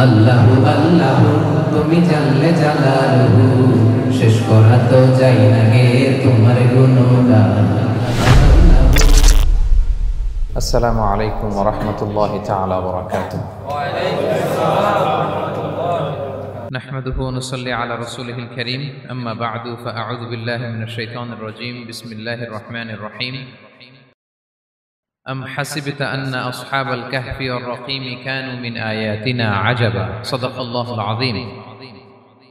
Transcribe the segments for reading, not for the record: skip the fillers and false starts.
আল্লাহু আল্লাহু তুমি জানলে জালালহু, শেষ করা তো যাই না গে তোমার গুণগান। আসসালামু আলাইকুম ওয়া রাহমাতুল্লাহি তাআলা ওয়া বারাকাতুহু। نحمده ونصلي على رسوله الكريم أما بعد فأعوذ بالله من الشيطان الرجيم بسم الله الرحمن الرحيم أم حسبت أن أصحاب الكهف والرقيم كانوا من آياتنا عجبا صدق الله العظيم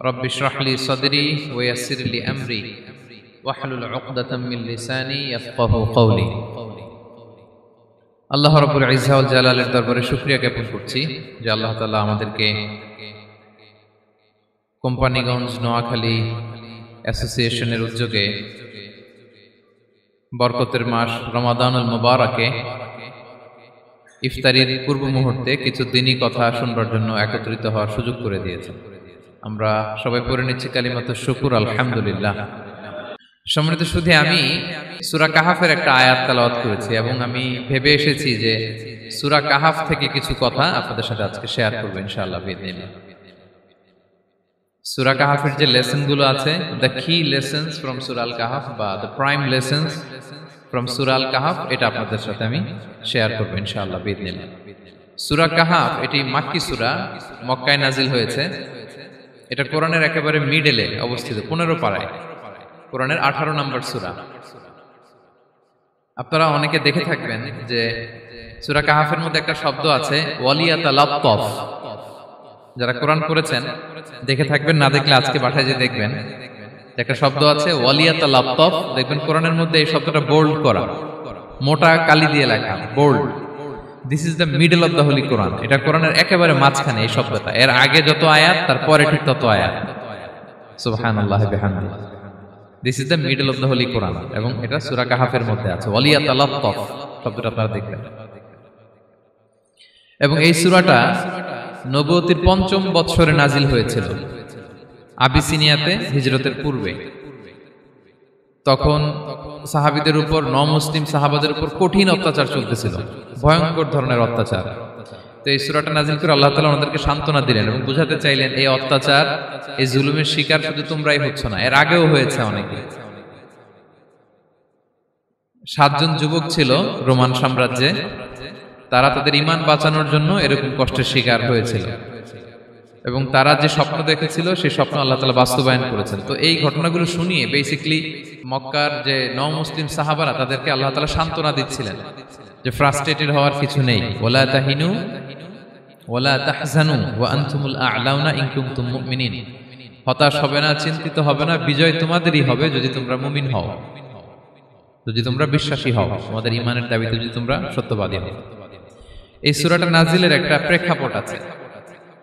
رب اشرح لي صدري ويسر لي أمري واحلل عقدة من لساني يفقه قولي আল্লাহ রাব্বুল ইজ্জা ওয়াল জালালের দরবারে শুকরিয়া জ্ঞাপন করছি যে আল্লাহ তাআলা আমাদেরকে কোম্পানিগঞ্জ নোয়াখালী অ্যাসোসিয়েশনের উদ্যোগে বরকতের মাস রমাদানুল মুবারাকে ইফতারির পূর্ব মুহূর্তে কিছু দিনী কথা শুনবার জন্য একত্রিত হওয়ার সুযোগ করে দিয়েছেন। আমরা সবাই পড়ে নিচ্ছি কালিমাতুশ শুকর আলহামদুলিল্লাহ। সম্মানিত শুধু আমি সূরা কাহাফের একটা আয়াত তেলাওয়াত করেছি এবং আমি ভেবে এসেছি যে সূরা কাহাফ থেকে কিছু কথা আপনাদের সাথে আজকে শেয়ার করব ইনশাআল্লাহ বিইذنিল্লাহ। সূরা কাহাফের যে লেসনগুলো আছে, দ্য কি লেসনস ফ্রম সূরা আল কাহাফ বা দ্য প্রাইম লেসনস ফ্রম সূরা আল কাহাফ, এটা আপনাদের সাথে আমি শেয়ার করব ইনশাআল্লাহ বিইذنিল্লাহ। সূরা কাহাফ এটি মাক্কি সূরা, মক্কায় নাজিল হয়েছে। এটা কোরআনের একেবারে মিডলে অবস্থিত, 15 পারায়, কোরআনের 18 নম্বর সূরা। আপনারা অনেকে দেখে থাকবেন যে সূরা কাহাফের মধ্যে একটা শব্দ আছে ওয়ালিয়াতালাত্তাফ। যারা কোরআন পড়েছেন দেখে থাকবেন, না দেখলে আজকে বাসায় যে দেখবেন একটা শব্দ আছে ওয়ালিয়াতালাত্তাফ। দেখবেন কোরআনের মধ্যে এই শব্দটা বোল্ড করা, মোটা কালি দিয়ে লেখা, bold. This is the middle of the holy Quran. এটা কোরআনের একেবারে মাঝখানে এই শব্দটা। এর আগে যত আয়াত তার পরে ঠিক তত আয়াত। সুবহানাল্লাহি বিহামদিহি। This is the middle of the holy Quran এবং এটা সূরা কাহাফের মধ্যে আছে। ওয়ালিয়াতালাত্তাফ শব্দটা আপনারা দেখবেন। এবং এই সূরাটা নবুয়তির ৫ম বৎসরে নাজিল হয়েছিল, আবিসিনিয়াতে হিজরতের পূর্বে। তখন সাহাবীদের উপর, নমুসলিম সাহাবাদের উপর কঠিন অত্যাচার চলতেছিল, ভয়ঙ্কর ধরনের অত্যাচার। তো এই সূরাটা নাজিল করে আল্লাহ তাআলা ওনাদেরকে সান্ত্বনা দিলেন এবং বুঝাতে চাইলেন এই অত্যাচার, এই জুলুমের শিকার শুধু তোমরাই হচ্ছ না, এর আগেও হয়েছে অনেকে। 7 জন যুবক ছিল রোমান সাম্রাজ্যে, তারা তাদের ঈমান বাঁচানোর জন্য এরকম কষ্টের শিকার হয়েছিল এবং তারা যে স্বপ্ন দেখেছিল সেই স্বপ্ন আল্লাহ তাআলা বাস্তবায়ন করেছেন। তো এই ঘটনাগুলো শুনিয়ে বেসিক্যালি মক্কার যে নও-মুসলিম সাহাবারা তাদেরকে আল্লাহ তাআলা সান্ত্বনা দিচ্ছিলেন যে ফ্রাস্ট্রেটেড হওয়ার কিছু নেই। ওয়ালা তাহিনু ওয়ালা তাহজানু ওয়া আনতুমুল আ'লাউনা ইন কুনতুম মুমিনিন। হতাশ হবে না, চিন্তিত হবে না, বিজয় তোমাদেরই হবে যদি তোমরা মুমিন হও, যদি তোমরা বিশ্বাসী হও, তোমাদের ঈমানের দাবিতে যদি তোমরা সত্যবাদী হও। এই সূরাটা নাজিলের একটা প্রেক্ষাপট আছে।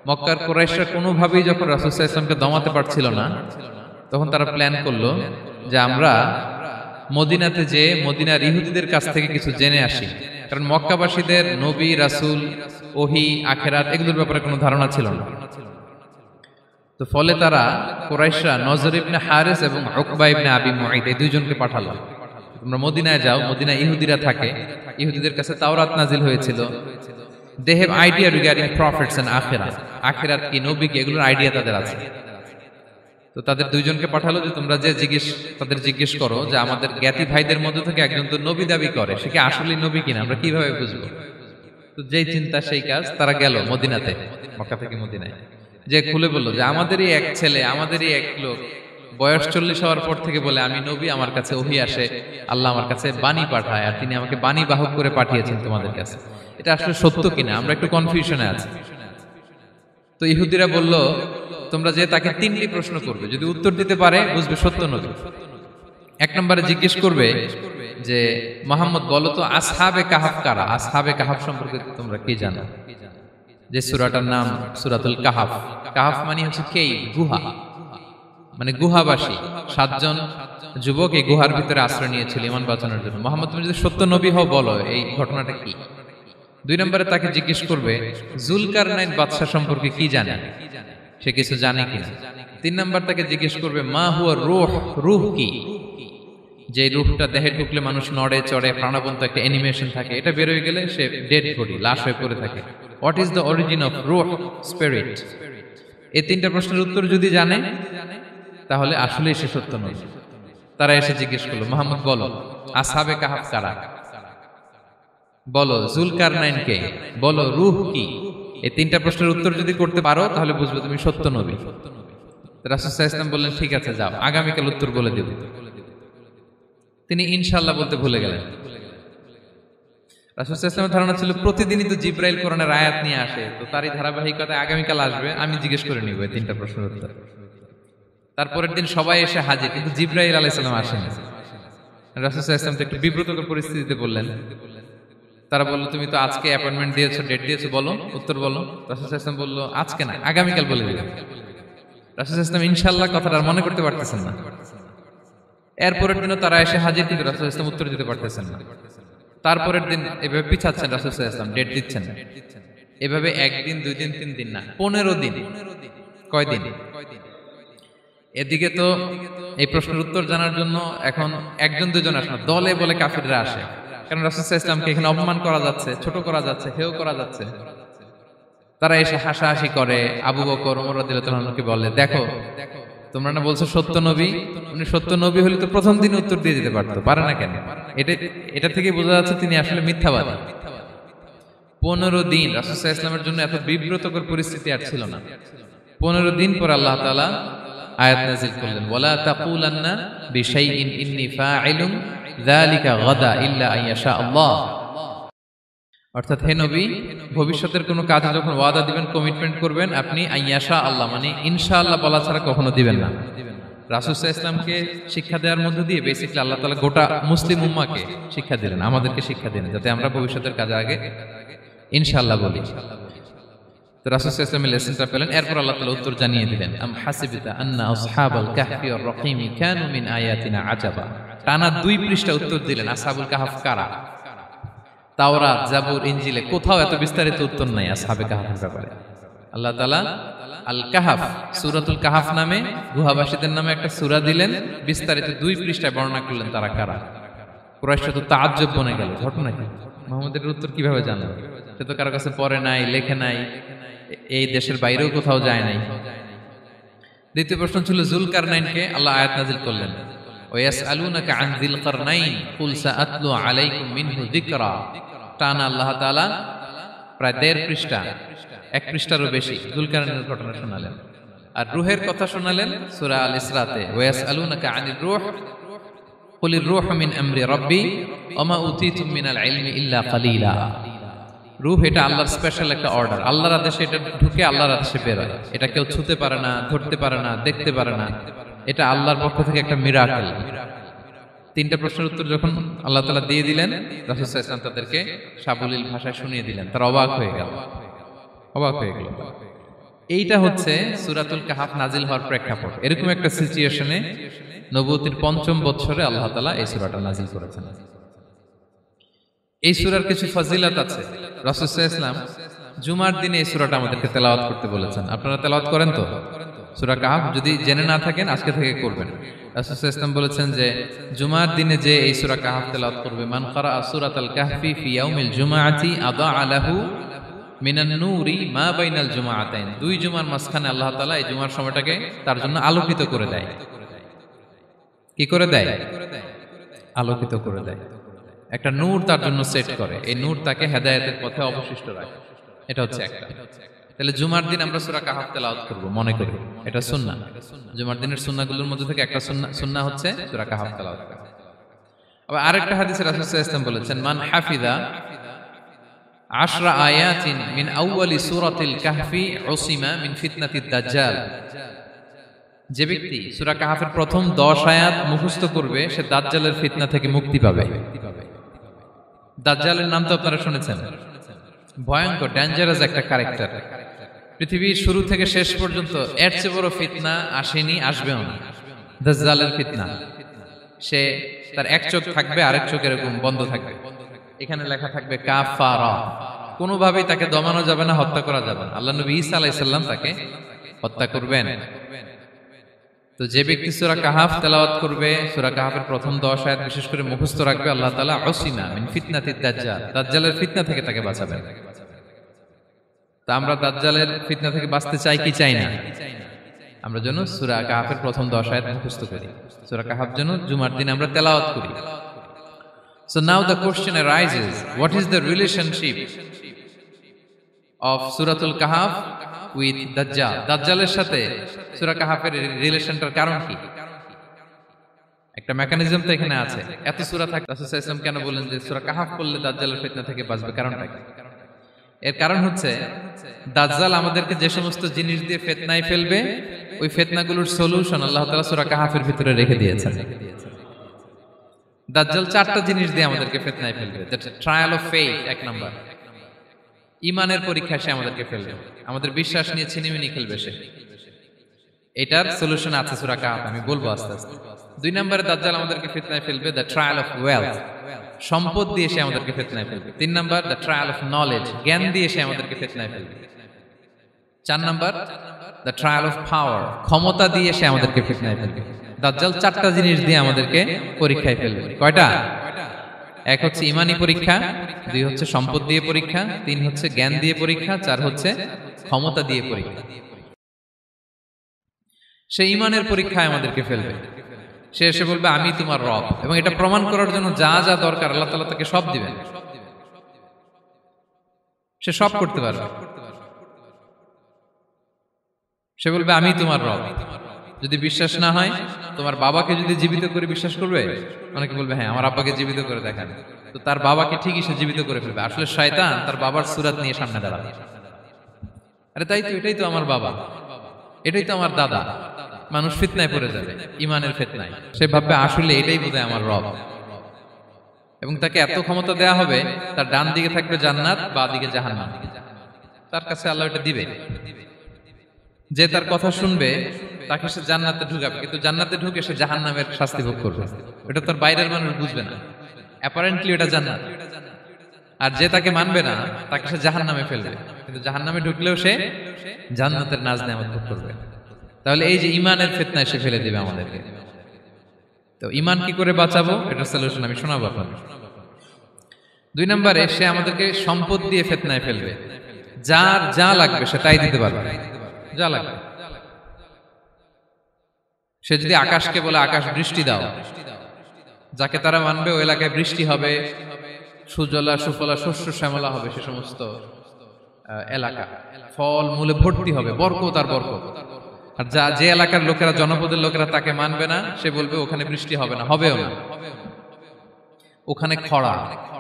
মক্কার কুরাইশরা কোনোভাবেই যখন রাসূল সাল্লাল্লাহু আলাইহি ওয়াসাল্লামকে দমাতে পারছিল না, তখন তারা প্ল্যান করলো যে আমরা মদিনাতে যে মদিনার ইহুদিদের কাছ থেকে কিছু জেনে আসি। কারণ মক্কাবাসীদের নবী, রাসূল, ওহী, আখিরাত এগুলোর ব্যাপারে কোনো ধারণা ছিল না। তো ফলে তারা কুরাইশরা নজর ইবনে হারিস এবং উকবা ইবনে আবি মুঈত এই দুইজনকে পাঠালো, তোমরা মদিনায় যাও, মদিনায় ইহুদিরা থাকে, ইহুদিদের কাছে তাওরাত নাজিল হয়েছিল। They have idea regarding prophets and আখিরাত, আখিরাত কি, নবী কি, এগুলোর আইডিয়া তাদের আছে। তো তাদের দুইজনকে পাঠালো যে তোমরা যে তাদের জিজ্ঞেস করো যে আমাদের জ্ঞাতি ভাইদের মধ্যে থেকে একজন তো নবী দাবি করে, সে কি আসলে নবী কিনা, আমরা কিভাবে বুঝবো? তো যেই চিন্তা সেই কাজ, তারা গেল মদিনাতে, মক্কা থেকে মদিনায়, যে খুলে বললো যে আমাদেরই এক ছেলে, আমাদেরই এক লোক বয়স 40 হওয়ার পর থেকে বলে আমি নবী, আমার কাছে ওহী আসে, আল্লাহ আমার কাছে বাণী পাঠায়, আর তিনি আমাকে বাণী বাহক করে পাঠিয়েছেন তোমাদের কাছে। এটা আসলে সত্য কিনা, আমরা একটু কনফিউশনে আছি। তো ইহুদিরা বলল তোমরা যে তাকে 3টি প্রশ্ন করবে, যদি উত্তর দিতে পারে বুঝবে সত্য নবী। 1 নম্বরে জিজ্ঞেস করবে যে মুহাম্মদ বলো তো আসহাবে কাহাফ কারা, আসহাবে কাহাফ সম্পর্কে তোমরা কি জানো? যে সূরাটার নাম সূরাতুল কাহাফ। কাহাফ মানে হচ্ছে কেই, গুহা, মানে গুহাবাসী। 7 জন যুবক এই গুহার ভিতরে আশ্রয় নিয়েছিল ঈমান বাঁচানোর জন্য। মুহাম্মদ তুমি যদি সত্য নবী হও বলো এই ঘটনাটা কি। 2 নম্বরে তাকে জিজ্ঞেস করবে জুলকারনাইন বাদশা সম্পর্কে কি জানে, সে কিছু জানে কিনা। 3 নম্বর তাকে জিজ্ঞেস করবে মা হুয়া রূহ, রূহ কি, যে রূহটা দেহে ঢুকলে মানুষ নড়ে চড়ে প্রাণবন্ত একটা অ্যানিমেশন থাকে, এটা বের হয়ে গেলে সে ডেড বডি, লাশ হয়ে পড়ে থাকে। What is the origin of রূহ, স্পিরিট? এই তিনটা প্রশ্নের উত্তর যদি জানে তাহলে আসলেই সে সত্য নয়। তারা এসে জিজ্ঞেস করলো, মুহাম্মদ বলো আসহাবে কাহাফ কারা, বলো জুলকারনাইন কে, বলো রূহ কি। এই তিনটা প্রশ্নের উত্তর যদি করতে পারো তাহলে বুঝবে তুমি সত্য নবী। রাসূল সাল্লাল্লাহু আলাইহি ওয়াসাল্লাম বললেন, ঠিক আছে যাও, আগামীকাল উত্তর বলে দেব। তিনি ইনশাআল্লাহ বলতে ভুলে গেলেন। রাসূল সাল্লাল্লাহু আলাইহি ওয়াসাল্লামের ধারণা ছিল প্রতিদিনই তো জিবরাইল কোরআনের আয়াত নিয়ে আসে, তো তারই ধারাবাহিকতায় আগামীকাল আসবে, আমি জিজ্ঞেস করে নিব এই তিনটা প্রশ্নের উত্তর। তারপরের দিন সবাই এসে হাজির, কিন্তু জিবরাইল আলাইহিস সালাম আসেনি। রাসূল সাল্লাল্লাহু আলাইহি ওয়াসাল্লাম তো একটু বিব্রতকর পরিস্থিতিতে বললেন। তারা বলল, তুমি তো আজকে অ্যাপয়েন্টমেন্ট দিয়েছো, ডেট দিয়েছো, বলো উত্তর বলো। রাসূল সাল্লাল্লাহু আলাইহি ওয়াসাল্লাম বলল, আজকে না, আগামীকাল বলে দিলাম। রাসূল সাল্লাল্লাহু আলাইহি ওয়াসাল্লাম ইনশাআল্লাহ কথাটা আর মনে করতে পারতেছেন না। এরপরের দিনও তারা এসে হাজির, কিন্তু রাসূল সাল্লাল্লাহু আলাইহি ওয়াসাল্লাম উত্তর দিতে পারতেছেন না। তারপরের দিন এভাবে পিছাচ্ছেন, রাসূল সাল্লাল্লাহু আলাইহি ওয়াসাল্লাম ডেট দিচ্ছেন না। এভাবে একদিন, 2 দিন, 3 দিন না, 15 দিন। কয়দিন? এদিকে তো এই প্রশ্নের উত্তর জানার জন্য এখন একজন দুজন আসে না, দলে বলে কাফিররা আসে। কারণ রাসূল সাল্লাল্লাহু আলাইহি ওয়াসাল্লামকে এখানে অপমান করা যাচ্ছে, ছোট করা যাচ্ছে, হেয় করা যাচ্ছে। তারা এসে হাসাহাসি করে। আবু বকর, ওমর রাদিয়াল্লাহু আনহুকে বলে, দেখো তোমরা না বলছো সত্য নবী, উনি সত্য নবী হলে তো প্রথম দিন উত্তর দিয়ে দিতে পারতো, পারে না কেন? এটা থেকে বোঝা যাচ্ছে তিনি আসলে মিথ্যাবাদী। 15 দিন রাসূল সাল্লাল্লাহু আলাইহি ওয়াসাল্লামের জন্য এত বিব্রতকর পরিস্থিতি আর ছিল না। 15 দিন পর আল্লাহ তাআলা আয়াত নাযিল করলেন, ওয়ালা তাকুলান্না বিশাইইন ইন্নী ফাইলুন যালিকা গাদা ইল্লা আইয়াশা আল্লাহ। অর্থাৎ হে নবী, ভবিষ্যতের কোনো কাজে যখন ওয়াদা দিবেন, কমিটমেন্ট করবেন, আপনি আইয়াশা আল্লাহ মানে ইনশাআল্লাহ বলা ছাড়া কখনো দিবেন না। রাসূল সাল্লাল্লাহু আলাইহি ওয়াসাল্লামকে শিক্ষা দেওয়ার মধ্য দিয়ে বেসিক্যালি আল্লাহ তাআলা গোটা মুসলিম উম্মাহকে শিক্ষা দিলেন, আমাদেরকে শিক্ষা দিলেন, যাতে আমরা ভবিষ্যতের কাজে আগে ইনশাআল্লাহ বলি। তো রাসূল সাল্লাল্লাহু আলাইহি ওয়াসাল্লাম লেসনটা পেলেন। এরপর আল্লাহ তাআলা উত্তর জানিয়ে দিলেন, আম হাসিবতা আন্না আসহাবাল কাহফি ওয়ার রাকিম কানু মিন আয়াতিনা আজাবা। টানা 2 পৃষ্ঠা উত্তর দিলেন আসহাবুল কাহফ কারা। তাওরাত, জাবুর, ইনজিলে কোথাও এত বিস্তারিত উত্তর নাই আসহাবে কাহফের ব্যাপারে। আল্লাহ তাআলা আল কাহফ, সূরাতুল কাহফ নামে গুহাবাসীদের নামে একটা সূরা দিলেন, বিস্তারিত 2 পৃষ্ঠায় বর্ণনা করলেন তারা কারা। কুরাইশরা তো তাআজ্জুব বনে গেল, ঘটনা কি, মুহাম্মদের উত্তর কিভাবে জানলো? সে তো কারো কাছে পড়ে নাই, লেখে নাই, এই দেশের বাইরেও কোথাও যায় নাই। দ্বিতীয় প্রশ্ন ছিল জুলকারনাইনকে। আল্লাহ আয়াত নাযিল করলেন, ওয়াসআলুনাকা আন যিলকারনাইন কুল সাআতলু আলাইকুম মিনহু যিকরা। টানা আল্লাহ তাআলা প্রায় 1.5 পৃষ্ঠা, 1 পৃষ্ঠারও বেশি জুলকারনাইনের ঘটনা শোনালেন। আর রূহের কথা শোনালেন সূরা আল ইসরাতে, ওয়াসআলুনাকা আনির রূহ কুলির রূহু মিন আমরি রাব্বি ওয়া মা উতীতুম মিনাল ইলমি ইল্লা কালিলা। রূহ এটা আল্লাহর স্পেশাল একটা অর্ডার, আল্লাহর আদেশে এটা ঢুকে আল্লাহর আদেশে বের হয়। এটা কেউ ছুঁতে পারে না, ধরতে পারে না, দেখতে পারে না, এটা আল্লাহর পক্ষ থেকে একটা মিরাকেল। 3টা প্রশ্নের উত্তর যখন আল্লাহ তাআলা দিয়ে দিলেন, রাসূল সাল্লাল্লাহু আলাইহি ওয়াসাল্লাম তাদেরকে সাবলীল ভাষায় শুনিয়ে দিলেন। তারা অবাক হয়ে গেল। এইটা হচ্ছে সূরাতুল কাহফ নাজিল হওয়ার প্রেক্ষাপট। এরকম একটা সিচুয়েশনে নবুয়তির 5ম বছরে আল্লাহ তাআলা এই সূরাটা নাজিল করেছেন। এই সূরার কিছু ফজিলত আছে। রাসূল সাল্লাল্লাহু আলাইহি ওয়াসাল্লাম জুমার দিনে এই সূরাটা আমাদেরকে তেলাওয়াত করতে বলেছেন। আপনারা তেলাওয়াত করেন তো? সূরা কাহফ যদি জেনে না থাকেন আজকে থেকে করবেন। রাসূল সাল্লাল্লাহু আলাইহি ওয়াসাল্লাম বলেছেন যে জুমার দিনে যে এই সূরা কাহফ তেলাওয়াত করবে, মান ক্বারা সূরাতাল কাহফি ফি ইয়াউমিল জুমআতি আযা লাহু মিনান নূরি মা বাইনাল জুমআতাইন। 2 জুমার মাঝখানে আল্লাহ তাআলা এই জুমার সময়টাকে তার জন্য আলোকিত করে দেয়। কি করে দেয়? আলোকিত করে দেয়। একটা নূর তার জন্য সেট করে, এই নূর তাকে হেদায়েতের পথে অবশিষ্ট রাখে। এটা হচ্ছে একটা। তাহলে জুমার দিন আমরা সূরা কাহফ তেলাওয়াত করব, মনে করি এটা সুন্নাহ। জুমার দিনের সুন্নাহগুলোর মধ্যে থেকে একটা সুন্নাহ হচ্ছে সূরা কাহফ তেলাওয়াত করা। আবার আরেকটা হাদিসে রাসূল সাল্লাল্লাহু আলাইহি ওয়াসাল্লাম বলেছেন, মান হাফিযা 10 আয়াতিন মিন আউয়ালি সূরাতিল কাহফি উসিমা মিন ফিতনাতিদ দাজ্জাল। যে ব্যক্তি সূরা কাহফের প্রথম 10 আয়াত মুখস্থ করবে, সে দাজ্জালের ফিতনা থেকে মুক্তি পাবে। দাজ্জালের নাম তো আপনারা শুনেছেন, ভয়ঙ্কর ডেঞ্জারাস একটা ক্যারেক্টার। পৃথিবীর শুরু থেকে শেষ পর্যন্ত এর চেয়ে বড় ফিতনা আসেনি, আসবেও না। দাজ্জালের ফিতনা, সে তার এক চোখ থাকবে, আরেক চোখ এরকম বন্ধ থাকবে, এখানে লেখা থাকবে কাফারা। কোনোভাবেই তাকে দমানো যাবে না, হত্যা করা যাবে না। আল্লাহ নবী ঈসা আলাইহিস সালাম তাকে হত্যা করবেন। তো যে ব্যক্তি সূরা কাহাফ তেলাওয়াত করবে, সূরা কাহাফের প্রথম 10 আয়াত বিশেষ করে মুখস্থ রাখবে, আল্লাহ তাআলা উসিমা মিন ফিতনাতিদ দাজ্জাল, দাজ্জালের ফিতনা থেকে তাকে বাঁচাবেন। তা আমরা দাজ্জালের ফিতনা থেকে বাঁচতে চাই কি চাই না? আমরা যেন সূরা কাহাফের প্রথম 10 আয়াত মুখস্থ করি, সূরা কাহাফ যেন জুমার দিন আমরা তেলাওয়াত করি। So now the question arises, what is the relationship of Suratul Kahf with Dajjal? দাজ্জালের সাথে সূরা কাহাফের রিলেশনটার কারণ কি? একটা মেকানিজম তো এখানে আছে। এত সূরা থাকে, রাসূল সাল্লাল্লাহু আলাইহি ওয়াসাল্লাম কেন বলেন যে সূরা কাহাফ পড়লে দাজ্জালের ফিতনা থেকে বাঁচবে? কারণটা কি? এর কারণ হচ্ছে দাজ্জাল আমাদেরকে যে সমস্ত জিনিস দিয়ে ফিতনায় ফেলবে, ওই ফিতনাগুলোর সলিউশন আল্লাহ তাআলা সূরা কাহাফের ভিতরে রেখে দিয়েছেন। দাজ্জাল 4টা জিনিস দিয়ে আমাদেরকে ফিতনায় ফেলবে। দ্যাট ট্রায়াল অফ ফেথ, এক নাম্বার। ঈমানের পরীক্ষা সে আমাদেরকে ফেলবে, আমাদের বিশ্বাস নিয়ে ছিনিমিনি খেলবে সে। এটার সলিউশন আছে সূরা কাহাফ, আমি বলবো আস্তে আস্তে। 2 নম্বরে দাজ্জাল আমাদেরকে ফিতনায় ফেলবে, দ্য ট্রায়াল অফ ওয়েলথ, সম্পদ দিয়ে সে আমাদেরকে ফিতনায় ফেলবে। 3 নম্বর, দ্য ট্রায়াল অফ নলেজ, জ্ঞান দিয়ে সে আমাদেরকে ফিতনায় ফেলবে। 4 নম্বর, দ্য ট্রায়াল অফ পাওয়ার, ক্ষমতা দিয়ে সে আমাদেরকে ফিতনায় ফেলবে। দাজ্জাল 4টা জিনিস দিয়ে আমাদেরকে পরীক্ষায় ফেলবে। কয়টা? 1 হচ্ছে ঈমানি পরীক্ষা, 2 হচ্ছে সম্পদ দিয়ে পরীক্ষা, 3 হচ্ছে জ্ঞান দিয়ে পরীক্ষা, 4 হচ্ছে ক্ষমতা দিয়ে পরীক্ষা। সে ঈমানের পরীক্ষায় আমাদেরকে ফেলবে। সে এসে বলবে আমি তোমার রব, এবং এটা প্রমাণ করার জন্য যা যা দরকার আল্লাহ তাআলা তাকে সব দিবেন। সে সব করতে পারবে। সে বলবে আমি তোমার রব। যদি বিশ্বাস না হয়, তোমার বাবাকে যদি জীবিত করে বিশ্বাস করবে? অনেকে বলবে হ্যাঁ আমার আব্বাকে জীবিত করে দেখান। তো তার বাবাকে ঠিকই সে জীবিত করে ফেলবে। আসলে শয়তান তার বাবার সূরত নিয়ে সামনে দাঁড়াবে। আরে তাই তো, এটাই তো আমার বাবা, এটাই তো আমার দাদা। মানুষ ফিতনায় পড়ে যাবে, ঈমানের ফিতনায়। সে ভাববে আসলে এটাই বোধহয় আমার রব, এবং তাকে এত ক্ষমতা দেয়া হবে, তার ডান দিকে থাকবে জান্নাত, বাঁ দিকে জাহান্নাম। তার কাছে আল্লাহ এটা দিবে। যে তার কথা শুনবে তাকে সে জান্নাতে ঢুকাবে, কিন্তু জান্নাতে ঢুকে সে জাহান্নামের শাস্তি ভোগ করবে। এটা তার বাইরের মানুষ বুঝবে না, অ্যাপারেন্টলি এটা জান্নাত। আর যে তাকে মানবে না তাকে সে জাহান্নামে ফেলবে, কিন্তু জাহান্নামে ঢুকলেও সে জান্নাতের নাজ নেয়ামত ভোগ করবে। তাহলে এই যে ঈমানের ফিতনায় সে ফেলে দিবে আমাদেরকে। তো ঈমান কি করে বাঁচাবো, এটা সলিউশন আমি শোনাবো আপনাদের। 2 নম্বরে সে আমাদেরকে সম্পদ দিয়ে ফিতনায় ফেলবে। যার যা লাগবে সে তাই দিতে পারবে, যা লাগবে। সে যদি আকাশকে বলে আকাশ বৃষ্টি দাও, যাকে তারা মানবে ওই এলাকায় বৃষ্টি হবে, সুজলা সুফলা শস্য শ্যামলা হবে সে সমস্ত এলাকা, ফল মূলে ভর্তি হবে, বরকত আর বরকত। আর যে এলাকার লোকেরা, জনপদের লোকেরা তাকে মানবে না, সে বলবে ওখানে বৃষ্টি হবে না, হবেও না। ওখানে খরা,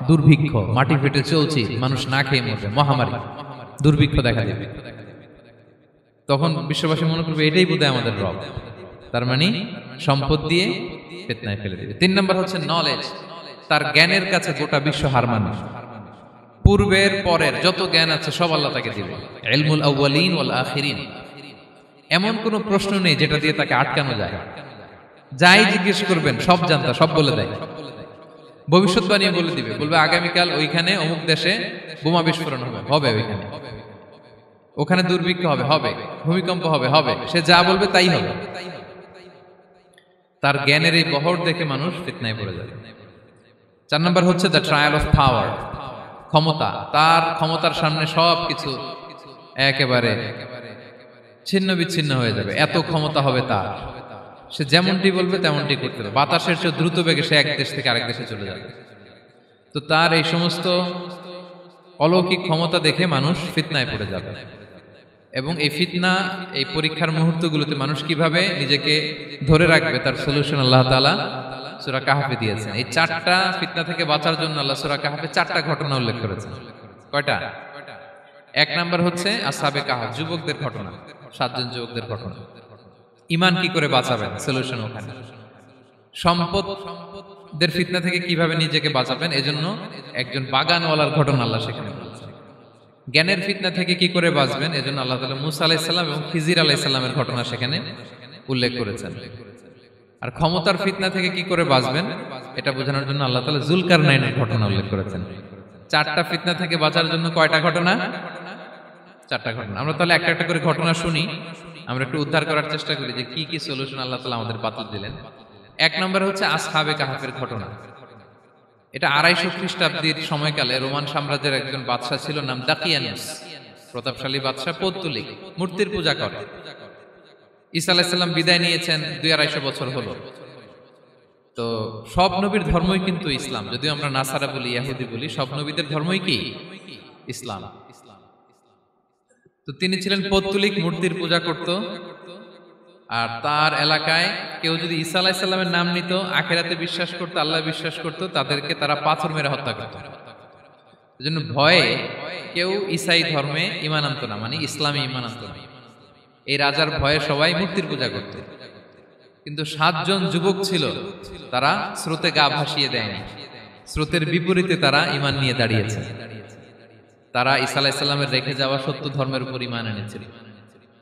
দুর্ভিক্ষ, মাটি ফেটে চলছে, মানুষ না খেয়ে মরবে, মহামারী, দুর্ভিক্ষ দেখা দেবে। তখন বিশ্ববাসী মনে করবে এটাই বোধহয় আমাদের রব। তার মানে সম্পদ দিয়ে ফিতনায় ফেলে দিবে। 3 নম্বর হচ্ছে নলেজ, তার জ্ঞানের কাছে গোটা বিশ্ব হার মানবে। পূর্বের পরের যত জ্ঞান আছে সব আল্লাহ তাকে দিবে। ইলমুল আউয়ালিন ওয়াল আখিরিন, এমন কোন প্রশ্ন নেই যেটা দিয়ে তাকে আটকানো যায়। যাই জিজ্ঞেস করবেন সব জানতা, সব বলে দেয়। ভবিষ্যৎবাণী বলে দিবে, বলবে আগামীকাল ওইখানে অমুক দেশে বোমা বিস্ফোরণ হবে, হবে ওইখানে, ওখানে দুর্ভিক্ষ হবে, হবে ভূমিকম্প হবে, হবে। সে যা বলবে তাই হবে। তার জ্ঞানের এই বহর দেখে মানুষ ফিতনায় পড়ে যাবে। 4 নম্বর হচ্ছে দ্য ট্রায়াল অফ পাওয়ার, ক্ষমতা। তার ক্ষমতার সামনে সবকিছু একেবারে ছিন্ন বিচ্ছিন্ন হয়ে যাবে, এত ক্ষমতা হবে তার। সে যেমনটি বলবে তেমনটি করতে হবে। বাতাসের চেয়ে দ্রুত বেগে সে এক দেশ থেকে আরেক দেশে চলে যাবে। তো তার এই সমস্ত অলৌকিক ক্ষমতা দেখে মানুষ ফিতনায় পড়ে যাবে। এবং এই ফিতনা, এই পরীক্ষার মুহূর্তগুলোতে মানুষ কিভাবে নিজেকে ধরে রাখবে তার সলিউশন আল্লাহ তাআলা সূরা কাহফে দিয়েছেন। এই 4টা ফিতনা থেকে বাঁচার জন্য আল্লাহ সূরা কাহফে 4টা ঘটনা উল্লেখ করেছেন। কয়টা? 1 নাম্বার হচ্ছে আসহাবে কাহফ, যুবকদের ঘটনা, 7 জন যুবকদের ঘটনা। ঈমান কি করে বাঁচাবেন, সলিউশন ওখানে। সম্পদের ফিতনা থেকে কিভাবে নিজেকে বাঁচাবেন, এজন্য একজন বাগানওয়ালার ঘটনা আল্লাহ সেখানে বলেছেন। জ্ঞানের ফিতনা থেকে কি করে বাঁচবেন, এজন্য আল্লাহ তাআলা মুসা আলাইহিস সালাম এবং খিজির আলাইহিস সালামের ঘটনা সেখানে উল্লেখ করেছেন। আর ক্ষমতার ফিতনা থেকে কি করে বাঁচবেন এটা বোঝানোর জন্য আল্লাহ তাআলা যুলকারনাইনের ঘটনা উল্লেখ করেছেন। 4টা ফিতনা থেকে বাঁচার জন্য কয়টা ঘটনা? 4টা ঘটনা। আমরা তাহলে একটা একটা করে ঘটনা শুনি, আমরা একটু উদ্ধার করার চেষ্টা করি যে কি কি সলিউশন আল্লাহ তাআলা আমাদের বাতলে দিলেন। এক নম্বরে হচ্ছে আসহাবে কাহাফের ঘটনা। এটা 250 খ্রিস্টাব্দের সময়কালে রোমান সাম্রাজ্যের একজন বাদশা ছিল, নাম দাকিয়ানুস। প্রতাপশালী বাদশা, পৌত্তলিক, মূর্তির পূজা করে। ঈসা আলাইহিস সালাম বিদায় নিয়েছেন 250 বছর হলো। তো সব নবীর ধর্মই কিন্তু ইসলাম, যদিও আমরা নাসারা বলি, ইহুদি বলি, সব নবীদের ধর্মই কি ইসলাম। তো তিনি ছিলেন পৌত্তলিক, মূর্তির পূজা করত। আর তার এলাকায় কেউ যদি ঈসা আলাইহিস সালামের নাম নিত, আখিরাতে বিশ্বাস করত, আল্লাহ বিশ্বাস করত, তাদেরকে তারা পাথর মেরে হত্যা করত। এজন্য ভয়ে কেউ ঈসাই ধর্মে ঈমান আনত না, মানে ইসলামে ঈমান আনত না। এই রাজার ভয়ে সবাই মূর্তির পূজা করত। কিন্তু 7 জন যুবক ছিল, তারা স্রোতে গা ভাসিয়ে দেয়নি। স্রোতের বিপরীতে তারা ঈমান নিয়ে দাঁড়িয়েছে। তারা ঈসা আলাইহিস সালামের রেখে যাওয়া সত্য ধর্মের উপর ঈমান এনেছিল,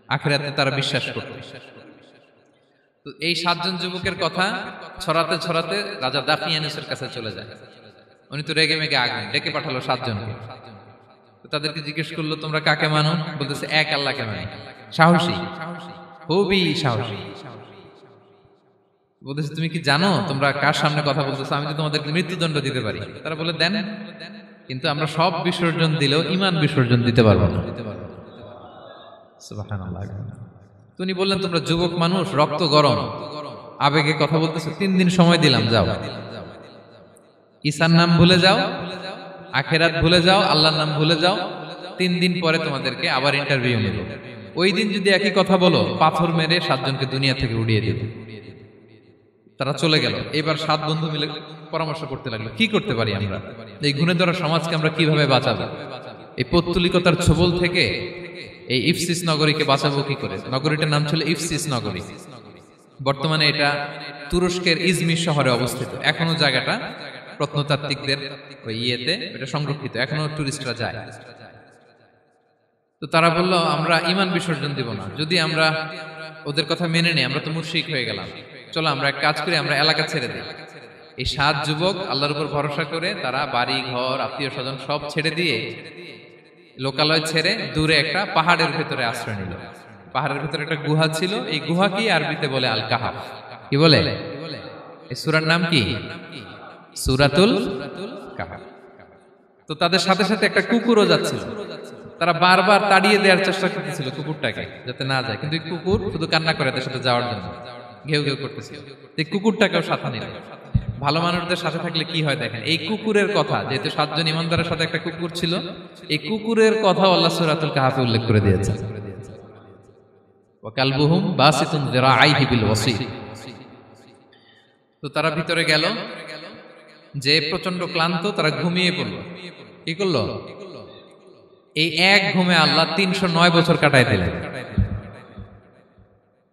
আখিরাতে তারা বিশ্বাস করত। তো এই 7 জন যুবকের কথা ছড়াতে ছড়াতে রাজা দাকিয়ানুসের কাছে চলে যায়। উনি তো রেগে মেগে আগুন, ডেকে পাঠালো 7 জনকে। তো তাদেরকে জিজ্ঞেস করলো, তোমরা কাকে মানো? বলতেছে, এক আল্লাহকে মানি। সাহসী, খুবই সাহসী। বলতেছে, তুমি কি জানো তোমরা কার সামনে কথা বলতেছো? আমি তো তোমাদেরকে মৃত্যুদণ্ড দিতে পারি। তারা বলে, দেন, কিন্তু আমরা সব বিসর্জন দিলেও ঈমান বিসর্জন দিতে পারবো না। সুবহানাল্লাহ। তো উনি বললেন, তোমরা যুবক মানুষ, রক্ত গরম, আবেগে কথা বলতেছো, 3 দিন সময় দিলাম, যাও, ঈসার নাম ভুলে যাও, আখিরাত ভুলে যাও, আল্লাহর নাম ভুলে যাও। 3 দিন পরে তোমাদেরকে আবার ইন্টারভিউ নেব। ওই দিন যদি একই কথা বলো, পাথর মেরে 7 জনকে দুনিয়া থেকে উড়িয়ে দেব। তারা চলে গেল। এবার 7 বন্ধু মিলে পরামর্শ করতে লাগলো, কি করতে পারি আমরা, এই গুণে ধরা সমাজকে আমরা কিভাবে বাঁচাবো, এই পৌত্তলিকতার ছোবল থেকে এই ইফসিস নগরীকে বাঁচাবো কি করে। নগরীটার নাম ছিল ইফসিস নগরী। বর্তমানে এটা তুরস্কের ইজমির শহরে অবস্থিত। এখনো জায়গাটা প্রত্নতাত্ত্বিকদের ওই ইয়েতে এটা সংরক্ষিত, এখনো টুরিস্টরা যায়। তো তারা বলল, আমরা ঈমান বিসর্জন দিব না, যদি আমরা ওদের কথা মেনে নেই আমরা তো মুশরিক হয়ে গেলাম। চলো আমরা এক কাজ করি, আমরা এলাকা ছেড়ে দিই। এই 7 যুবক আল্লাহর উপর ভরসা করে তারা বাড়ি ঘর, আত্মীয় স্বজন সব ছেড়ে দিয়ে, লোকালয় ছেড়ে দূরে একটা পাহাড়ের ভেতরে আশ্রয় নিল। পাহাড়ের ভেতরে একটা গুহা ছিল, এই গুহাকেই আরবিতে বলে আল কাহাফ। কি বলে? এই সূরার নাম কি? সূরাতুল কাহাফ। তো তাদের সাথে সাথে একটা কুকুরও যাচ্ছিল। তারা বারবার তাড়িয়ে দেওয়ার চেষ্টা করতেছিল কুকুরটাকে, যাতে না যায়, কিন্তু কুকুর শুধু কান্না করে তাদের সাথে যাওয়ার জন্য, ঘেউ ঘেউ করতেছিল। এই কুকুরটাকেও সাথে নিল। ভালো মানুষদের সাথে থাকলে কি হয় দেখেন, এই কুকুরের কথা, যেহেতু 7 জন ইমানদারের সাথে একটা কুকুর ছিল, এই কুকুরের কথা আল্লাহ সূরাতুল কাহাফে উল্লেখ করে দিয়েছে। ওয়া কালবুহুম বাসিতুন যিরাআইহি বিল ওয়াসি। তো তারা ভিতরে গেল, যে প্রচন্ড ক্লান্ত, তারা ঘুমিয়ে পড়ল। কি করলো? এই এক ঘুমে আল্লাহ 309 বছর কাটায় দিলেন।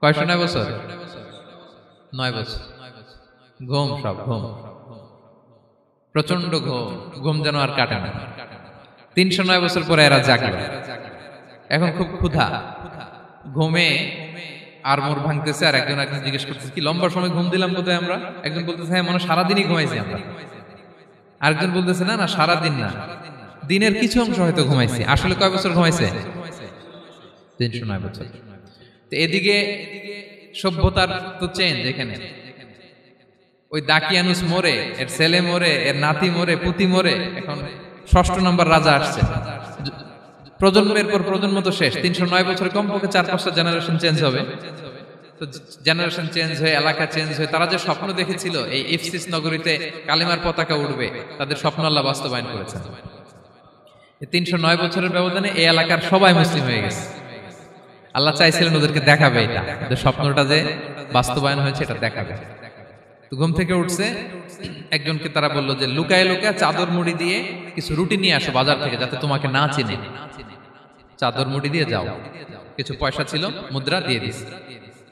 কয়শো 9 বছর? 9 বছর ঘুম, সব ঘুম, প্রচন্ড ঘুম, ঘুম যেন আর কাটে না। 309 বছর পরে এরা জাগলো। এখন খুব ক্ষুধা, ঘুমে আর মোর ভাঙতেছে। আর একজন জিজ্ঞেস করতেছে, কি লম্বা সময় ঘুম দিলাম কোথায় আমরা? একজন বলতেছে, হ্যাঁ মনে সারাদিনই ঘুমাইছি আমরা। আরেকজন বলতেছে, না না সারাদিন না, দিনের কিছু অংশ হয়তো ঘুমাইছি। আসলে কয় বছর ঘুমাইছে? 309 বছর। তো এদিকে সভ্যতার তো চেঞ্জ। এখানে ওই দাকিয়ানুস মরে, এর ছেলে মরে, এর নাতি মরে, পুতি মরে, এখন 6ষ্ঠ নম্বর রাজা আসছে। প্রজন্মের পর প্রজন্ম তো শেষ। 309 বছরে কমপক্ষে 4-5টা জেনারেশন চেঞ্জ হবে। তো জেনারেশন চেঞ্জ হয়ে, এলাকা চেঞ্জ হয়ে, তারা যে স্বপ্ন দেখেছিল এই ইফসিস নগরীতে কালিমার পতাকা উঠবে, তাদের স্বপ্ন আল্লাহ বাস্তবায়ন করেছেন। 309 বছরের ব্যবধানে এই এলাকার সবাই মুসলিম হয়ে গেছে। আল্লাহ চাইছিলেন ওদেরকে দেখাবে এটা, যে স্বপ্নটা যে বাস্তবায়ন হয়েছে এটা দেখাবে। তো ঘুম থেকে উঠছে, একজনকে তারা বললো যে লুকায় লুকায় চাদর মুড়ি দিয়ে কিছু রুটি নিয়ে আসো বাজার থেকে, যাতে তোমাকে না চিনে। চাদর মুড়ি দিয়ে যাও। কিছু পয়সা ছিল, মুদ্রা দিয়ে দিছে।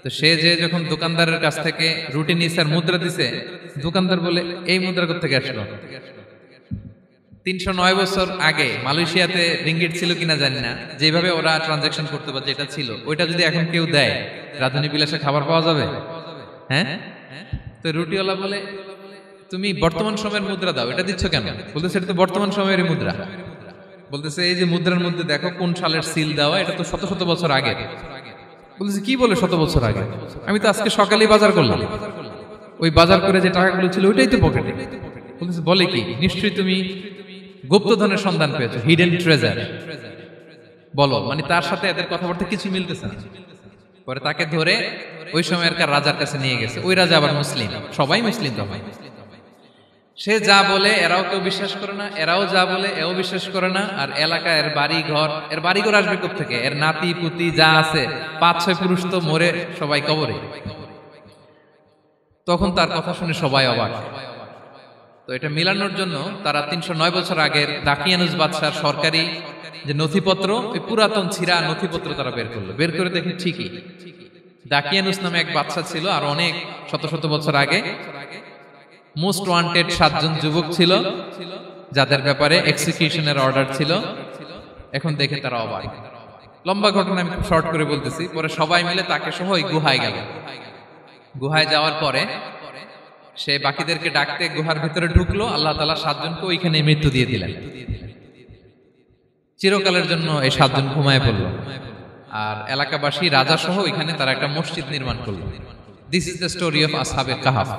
তো সে যে যখন দোকানদারের কাছ থেকে রুটি নিছে আর মুদ্রা দিছে, দোকানদার বলে, এই মুদ্রা কোথা থেকে আসলো? 309 বছর আগে মালয়েশিয়াতে রিঙ্গিট ছিল কিনা জানি না, যেভাবে ওরা ট্রানজাকশন করতে পারে, যেটা ছিল ওইটা যদি এখন কেউ দেয়, রাজধানী বিলাসে খাবার পাওয়া যাবে? হ্যাঁ। তো রুটিওয়ালা বলে, তুমি বর্তমান সময়ের মুদ্রা দাও, এটা দিচ্ছ কেন? বলতেছে, এটা তো বর্তমান সময়ের মুদ্রা। বলতেছে, এই যে মুদ্রার মধ্যে দেখো কোন সালের সিল দেওয়া, এটা তো শত শত বছর আগে। বলতেছে কি বলে 100 বছর আগে? আমি তো আজকে সকালেই বাজার করলাম, ওই বাজার করে যে টাকাগুলো ছিল ওইটাই তো পকেটে। বলতেছে বলে কি? নিশ্চয়ই তুমি গুপ্তধনের সন্ধান পেয়েছো, হিডেন ট্রেজার। বলো, মানে তার সাথে এদের কথাবার্তা কিছু মিলতেছে না। পরে তাকে ধরে ওই সময়কার রাজার কাছে নিয়ে গেছে। ওই রাজা আবার মুসলিম, সবাই মুসলিম তখন। সে যা বলে এরাও কেউ বিশ্বাস করে না, এরাও যা বলে এও বিশ্বাস করে না। আর এলাকা এর বাড়ি ঘর আসবে কোত্থেকে? এর নাতি পুতি যা আছে 5-6 পুরুষ তো মরে সবাই কবরে। তখন তার কথা শুনে সবাই অবাক। তো এটা মিলানোর জন্য তারা 309 বছর আগের দাকিয়ানুস বাদশার সরকারি যে নথিপত্র, ওই পুরাতন ছিঁড়া নথিপত্র তারা বের করলো। বের করে দেখে ঠিকই দাকিয়ানুস নামে এক বাদশা ছিল, আর অনেক শত শত বছর আগে মোস্ট ওয়ান্টেড 7 জন যুবক ছিল, যাদের ব্যাপারে এক্সিকিউশনের অর্ডার ছিল। এখন দেখে তারা অবাক। লম্বা ঘটনা আমি খুব শর্ট করে বলতেছি। পরে সবাই মিলে তাকে সহ ওই গুহায় গেল। গুহায় যাওয়ার পরে সে বাকিদেরকে ডাকতে গুহার ভিতরে ঢুকলো। আল্লাহ তাআলা 7 জনকে ওইখানে মৃত্যু দিয়ে দিলেন। চিরকালের জন্য এই 7 জন ঘুমায় পড়ল। আর এলাকাবাসী রাজা সহ ওইখানে তারা একটা মসজিদ নির্মাণ করলো। This is the story of আসহাবে কাহাফ।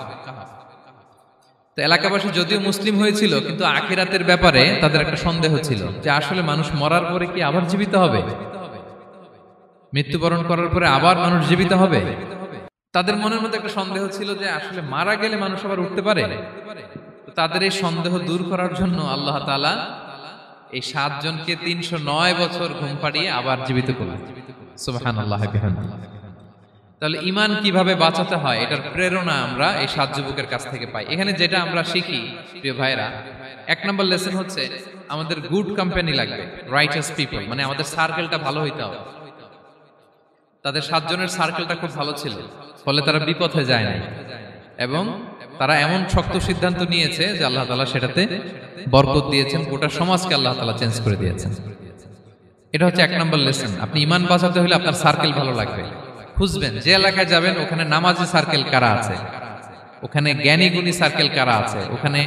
তো এলাকাবাসী যদিও মুসলিম হয়েছিল, কিন্তু আখিরাতের ব্যাপারে তাদের একটা সন্দেহ ছিল যে আসলে মানুষ মরার পরে কি আবার জীবিত হবে? মৃত্যুবরণ করার পরে আবার মানুষ জীবিত হবে? তাদের মনের মধ্যে একটা সন্দেহ ছিল যে আসলে মারা গেলে মানুষ আবার উঠতে পারে। তাদের এই সন্দেহ দূর করার জন্য আল্লাহ তাআলা এই 7 জনকে 309 বছর ঘুম পাড়িয়ে আবার জীবিত করলেন। সুবহানাল্লাহ বিহামদিহি। তাহলে ঈমান কিভাবে বাঁচাতে হয় এটার প্রেরণা আমরা এই 7 যুবকের কাছ থেকে পাই। এখানে যেটা আমরা শিখি প্রিয় ভাইরা, 1 নম্বর লেসন হচ্ছে আমাদের গুড কোম্পানি লাগবে, রাইটাস পিপল, মানে আমাদের সার্কেলটা ভালো হইতে হবে। তাদের 7 জনের সার্কেলটা খুব ভালো ছিল, ফলে তারা বিপথে যায় নাই এবং তারা এমন শক্ত সিদ্ধান্ত নিয়েছে যে আল্লাহ তাআলা সেটাতে বরকত দিয়েছেন, গোটা সমাজকে আল্লাহ তাআলা চেঞ্জ করে দিয়েছেন। এটা হচ্ছে 1 নম্বর লেসন। আপনি ঈমান বাঁচাতে হলে আপনার সার্কেল ভালো লাগবে। খুঁজবেন যে এলাকায় যাবেন ওখানে নামাজি সার্কেল কারা আছে, ওখানে জ্ঞানী গুণী সার্কেল কারা আছে, ওখানে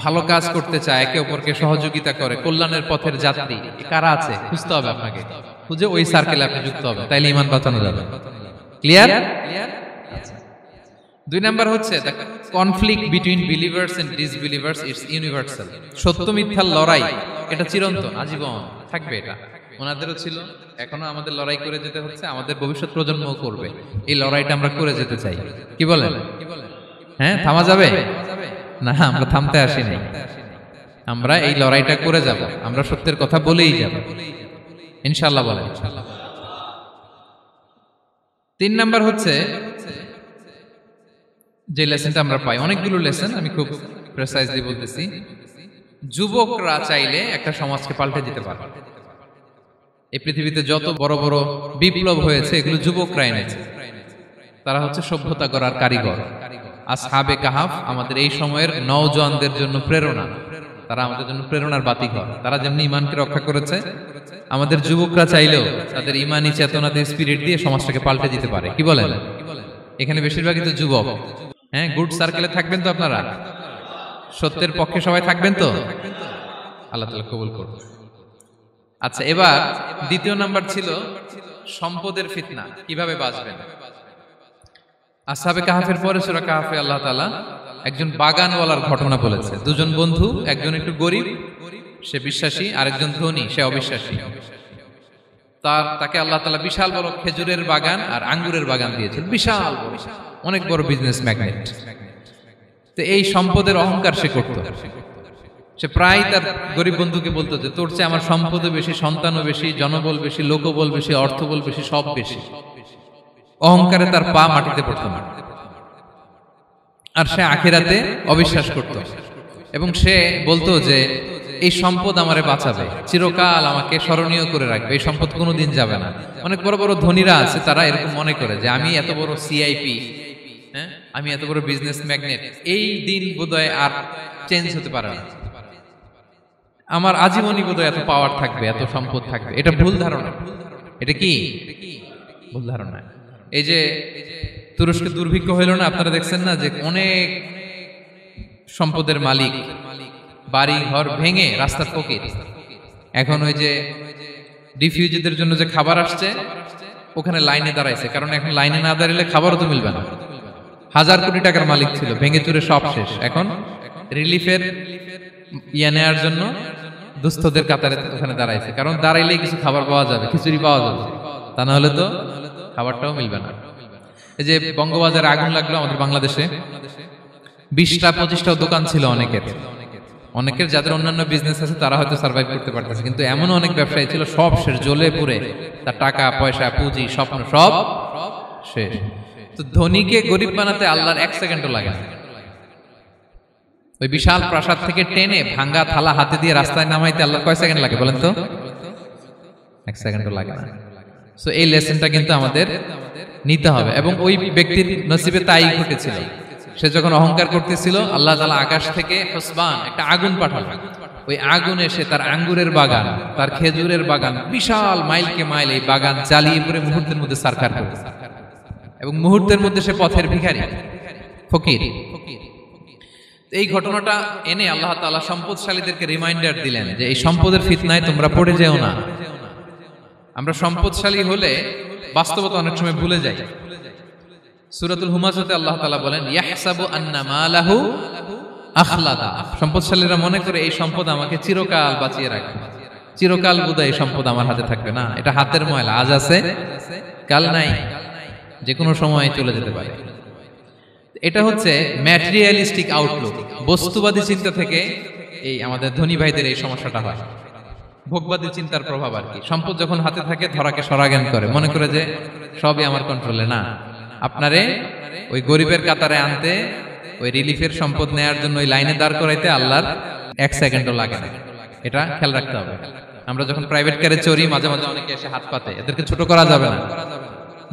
ভালো কাজ করতে চায়, একে অপরকে সহযোগিতা করে, কল্যাণের পথের যাত্রী কারা আছে খুঁজতে হবে আপনাকে। খুঁজে ওই সার্কেলে আপনি যুক্ত হবে, তাইলে ঈমান বাঁচানো যাবে। ক্লিয়ার? 2 নাম্বার হচ্ছে the conflict between believers and disbelievers it's universal. সত্য মিথ্যার লড়াই এটা চিরন্তন, আজীবন থাকবে। এটা ওনাদেরও ছিল, এখনো আমাদের লড়াই করে যেতে হচ্ছে, আমাদের ভবিষ্যৎ প্রজন্মও করবে। এই লড়াইটা আমরা করে যেতে চাই। কি বলেন? হ্যাঁ, থামা যাবে না? আমরা থামতে আসি নাই, আমরা এই লড়াইটা করে যাব। আমরা সত্যের কথা বলেই যাব ইনশাআল্লাহ। বলেন। 3 নাম্বার হচ্ছে যে লেসনটা আমরা পাই, অনেকগুলো লেসন, আমি খুব প্রেসাইজলি বলতেছি। যুবকরা চাইলে একটা সমাজকে পাল্টে দিতে পারে। এই পৃথিবীতে যত বড় বড় বিপ্লব হয়েছে এগুলো যুবকরা এনেছে। তারা হচ্ছে সভ্যতা গড়ার কারিগর। আসহাবে কাহাফ আমাদের এই সময়ের নওজওয়ানদের জন্য প্রেরণা। তারা আমাদের জন্য প্রেরণার বাতিঘর। তারা যেমনি ঈমানকে রক্ষা করেছে, আমাদের যুবকরা চাইলেও তাদের ঈমানি চেতনাতে স্পিরিট দিয়ে সমাজটাকে পাল্টে দিতে পারে। কি বলেন? এখানে বেশিরভাগই তো যুবক। হ্যাঁ, গুড সার্কেলে থাকবেন তো আপনারা? সত্যের পক্ষে সবাই থাকবেন তো? আল্লাহ তাআলা কবুল করুন। আচ্ছা, এবার 2 নাম্বার ছিল সম্পদের ফিতনা, কিভাবে বাঁচবেন। আসহাবে কাহাফের পরে সূরা কাহাফে আল্লাহ তাআলা একজন বাগানওয়ালার ঘটনা বলেছে। 2 জন বন্ধু, একজন একটু গরিব, সে বিশ্বাসী, আরেকজন ধনী, সে অবিশ্বাসী। তাকে আল্লাহ তাআলা বিশাল বড় খেজুরের বাগান আর আঙ্গুরের বাগান দিয়েছেন, বিশাল বড়, অনেক বড় বিজনেস ম্যাগনেট। তো এই সম্পদের অহংকার সে করত। সে প্রায় তার গরিব বন্ধুকে বলতো যে তোর চেয়ে আমার সম্পদও বেশি, সন্তানও বেশি, জনবল বেশি, লোকবল বেশি, অর্থবল বেশি, সব বেশি। অহংকারে তার পা মাটিতে পড়তো না। আর সে আখিরাতে অবিশ্বাস করত এবং সে বলতো যে এই সম্পদ আমারে বাঁচাবে, চিরকাল আমাকে স্মরণীয় করে রাখবে, এই সম্পদ কোনোদিন যাবে না। অনেক বড় বড় ধনীরা আছে, তারা এরকম মনে করে যে আমি এত বড় সিআইপি, হ্যাঁ, আমি এত বড় বিজনেস ম্যাগনেট, এই দিন বোধহয় আর চেঞ্জ হতে পারে না, আমার আজীবনই বোধহয় এত পাওয়ার থাকবে, এত সম্পদ থাকবে। এটা ভুল ধারণা। এটা কি ভুল ধারণা? এই যে তুরস্কে দুর্ভিক্ষ হইল না, আপনারা দেখছেন না যে অনেক সম্পদের মালিক বাড়ি ঘর ভেঙে রাস্তার ফকির। এখন ওই যে রিফিউজিদের জন্য যে খাবার আসছে, ওখানে লাইনে দাঁড়াইছে, কারণ এখন লাইনে না দাঁড়ালে খাবারও তো মিলবে না। 1000 কোটি টাকার মালিক ছিল, ভেঙে চুরে সব শেষ। এখন রিলিফের নেওয়ার জন্য দুস্থদের কাতারে ওখানে দাঁড়াইছে, কারণ দাঁড়াইলেই কিছু খাবার পাওয়া যাবে, খিচুড়ি পাওয়া যাবে, তা না হলে তো খাবারটাও মিলবে না। এই যে বঙ্গবাজারে আগুন লাগলো আমাদের বাংলাদেশে, 20টা-25টাও দোকান ছিল অনেকের যাদের অন্যান্য বিজনেস আছে তারা হয়তো সার্ভাইভ করতে পারতেছে, কিন্তু এমন অনেক ব্যবসায়ী ছিল সব শেষ, জ্বলে পুড়ে তার টাকা পয়সা পুঁজি স্বপ্ন সব শেষ। তো ধনীকে গরিব বানাতে আল্লাহর 1 সেকেন্ডও লাগে না। ওই বিশাল প্রাসাদ থেকে টেনে ভাঙ্গা থালা হাতে দিয়ে রাস্তায় নামাইতে আল্লাহর কয় সেকেন্ড লাগে বলেন তো? 1 সেকেন্ডও লাগে না। সো এই লেসনটা কিন্তু আমাদের নিতে হবে। এবং ওই ব্যক্তির নসিবে তাই ঘটেছিল, সে যখন অহংকার করতেছিল আল্লাহ তাআলা আকাশ থেকে হুসবান একটা আগুন পাঠালেন। ওই আগুন এসে তার আঙ্গুরের বাগান, তার খেজুরের বাগান, বিশাল মাইলকে মাইল এই বাগান জ্বালিয়ে পুরো মুহূর্তের মধ্যে সারখার করে, এবং মুহূর্তের মধ্যে সে পথের ভিখারি, ফকির। এই ঘটনাটা এনে আল্লাহ তাআলা সম্পদশালীদেরকে রিমাইন্ডার দিলেন যে এই সম্পদের ফিতনায় তোমরা পড়ে যেও না। আমরা সম্পদশালী হলে বাস্তবতা অনেক সময় ভুলে যাই। সূরাতুল হুমাজাতে আল্লাহ তাআলা বলেন, ইয়াহসাবু আন্না মালাহু আখলাদা। সম্পদশালীরা মনে করে এই সম্পদ আমাকে চিরকাল বাঁচিয়ে রাখবে, চিরকাল বোধহয় এই সম্পদ আমার হাতে থাকবে। না, এটা হাতের ময়লা, আজ আছে কাল নাই, যে কোনো সময় চলে যেতে পারে। এটা হচ্ছে ম্যাটেরিয়ালিস্টিক আউটলুক, বস্তুবাদী চিন্তা থেকে এই আমাদের ধনী ভাইদের এই সমস্যাটা হয়। ভোগবাদী চিন্তার প্রভাব আর কি। সম্পদ যখন হাতে থাকে ধরাকে সরাজ্ঞান করে, মনে করে যে সবই আমার কন্ট্রোলে। না, আপনারে ওই গরিবের কাতারে আনতে, ওই রিলিফের সম্পদ নেয়ার জন্য ওই লাইনে দাঁড় করাইতে আল্লাহর 1 সেকেন্ডও লাগে না। এটা খেয়াল রাখতে হবে। আমরা যখন প্রাইভেট কারে চড়ি মাঝে মাঝে অনেকে এসে হাত পাতে, এদেরকে ছোট করা যাবে না।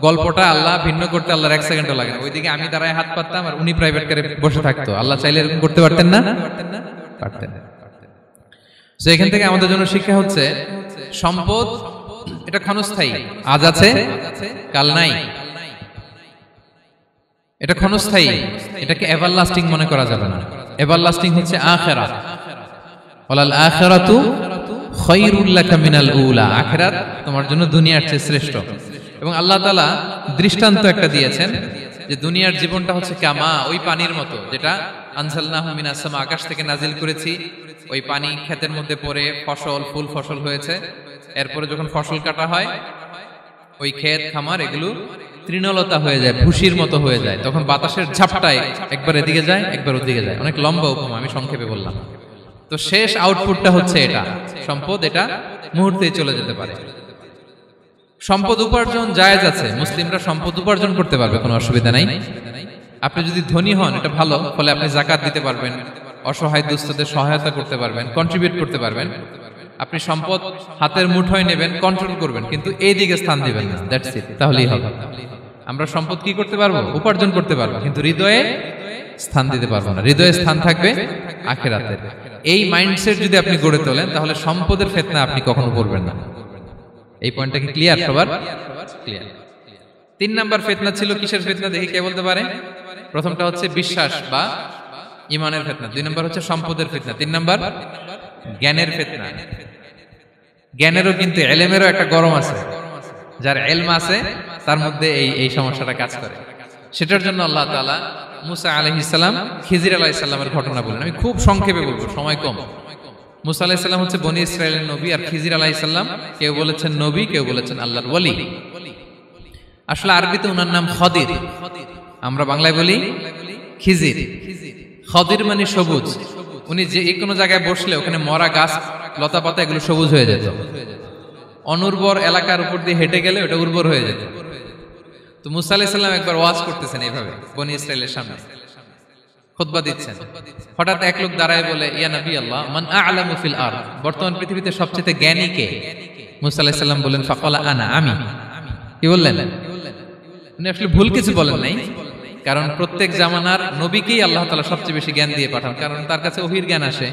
গল্পটা আল্লাহ ভিন্ন করতে আল্লাহর 1 সেকেন্ডও লাগে না। ওইদিকে আমি দাঁড়ায় হাত পাততাম আর উনি প্রাইভেট কারে বসে থাকতো। আল্লাহ চাইলে এরকম করতে পারতেন না? পারতেন। তো এখান থেকে আমাদের জন্য শিক্ষা হচ্ছে সম্পদ এটা ক্ষণস্থায়ী, আজ আছে কাল নাই। এটা ক্ষণস্থায়ী, এটাকে এভারলাস্টিং মনে করা যাবে না। এভারলাস্টিং হচ্ছে আখিরাত। ওয়ালাল আখিরাতু খায়রুল লাকা মিনাল উলা। আখিরাত তোমার জন্য দুনিয়ার চেয়ে শ্রেষ্ঠ। এবং আল্লাহ তাআলা দৃষ্টান্ত একটা দিয়েছেন যে দুনিয়ার জীবনটা হচ্ছে কামা, ওই পানির মতো যেটা আনজালনাহু মিনাস সামা, আকাশ থেকে নাজিল করেছি। ওই পানি ক্ষেতের মধ্যে পড়ে ফসল, ফুল ফসল হয়েছে। এরপরে যখন ফসল কাটা হয় ওই ক্ষেত খামার এগুলো তৃণলতা হয়ে যায়, ভুসির মতো হয়ে যায়। তখন বাতাসের ঝাপটায় একবার এদিকে যায় একবার ওদিকে যায়। অনেক লম্বা উপমা, আমি সংক্ষেপে বললাম। তো শেষ আউটপুটটা হচ্ছে এটা, সম্পদ এটা মুহূর্তেই চলে যেতে পারে। সম্পদ উপার্জন জায়েজ আছে, মুসলিমরা সম্পদ উপার্জন করতে পারবে, কোনো অসুবিধা নাই। আপনি যদি ধনী হন এটা ভালো, ফলে আপনি যাকাত দিতে পারবেন, অসহায় দুস্থদের সহায়তা করতে পারবেন, কন্ট্রিবিউট করতে পারবেন। আপনি সম্পদ হাতের মুঠোয় নেবেন, কন্ট্রোল করবেন, কিন্তু এই দিকে স্থান দিবেন না। দ্যাটস ইট, তাহলেই হবে। আমরা সম্পদ কি করতে পারবো? উপার্জন করতে পারবো, কিন্তু হৃদয়ে স্থান দিতে পারবো না। হৃদয়ে স্থান থাকবে আখিরাতে। এই মাইন্ডসেট যদি আপনি গড়ে তোলেন তাহলে সম্পদের ফিতনা আপনি কখনো পড়বেন না। এই পয়েন্টটা কি ক্লিয়ার সবার? ক্লিয়ার। 3 নাম্বার ফিতনা ছিল কিসের ফিতনা দেখি কে বলতে পারে? প্রথমটা হচ্ছে বিশ্বাস বা ঈমানের ফিতনা, 2 নাম্বার হচ্ছে সম্পদের ফিতনা, 3 নাম্বার জ্ঞানের ফিতনা। জ্ঞানেরও কিন্তু ইলমেরও একটা গরম আছে, যার ইলম আছে তার মধ্যে এই সমস্যাটা কাজ করে। সেটার জন্য আল্লাহ তাআলা মুসা আলাইহিস সালাম, খিজির আলাইহিস সালামের ঘটনা বলেন। আমি খুব সংক্ষেপে বলবো, সময় কম। মুসা আলাইহিস সালাম হচ্ছে বনি ইসরাইলের নবী, আর খিজির আলাইহিস সালাম কেউ বলেছেন নবী, কেউ বলেছেন আল্লাহর ওলি। আসলে আরবিতে ওনার নাম খদির, আমরা বাংলায় বলি খিজির। খদির মানে সবুজ। উনি যে কোনো জায়গায় বসলে ওখানে মরা গাছ লতা পাতা এগুলো সবুজ হয়ে যেত। অনুর্বর এলাকার উপর দিয়ে হেঁটে গেলে ওটা উর্বর হয়ে যেত। তো মুসা আলাইহিস সালাম একবার ওয়াজ করতেছেন এইভাবে বনি ইসরাইলের সামনে, খুতবা দিচ্ছেন। হঠাৎ এক লোক দাঁড়ায় বলে, ইয়া নবী আল্লাহ, মান আ'লামু ফিল আরদ, বর্তমান পৃথিবীতে সবচেয়ে জ্ঞানী কে? মুসা আলাইহিস সালাম বলেন, ফাকালা আনা, আমি। কি বললেন? উনি আসলে ভুল কিছু বলেন নাই, কারণ প্রত্যেক জামানার নবীকেই আল্লাহ তাআলা সবচেয়ে বেশি জ্ঞান দিয়ে পাঠান, কারণ তার কাছে ওহীর জ্ঞান আসে,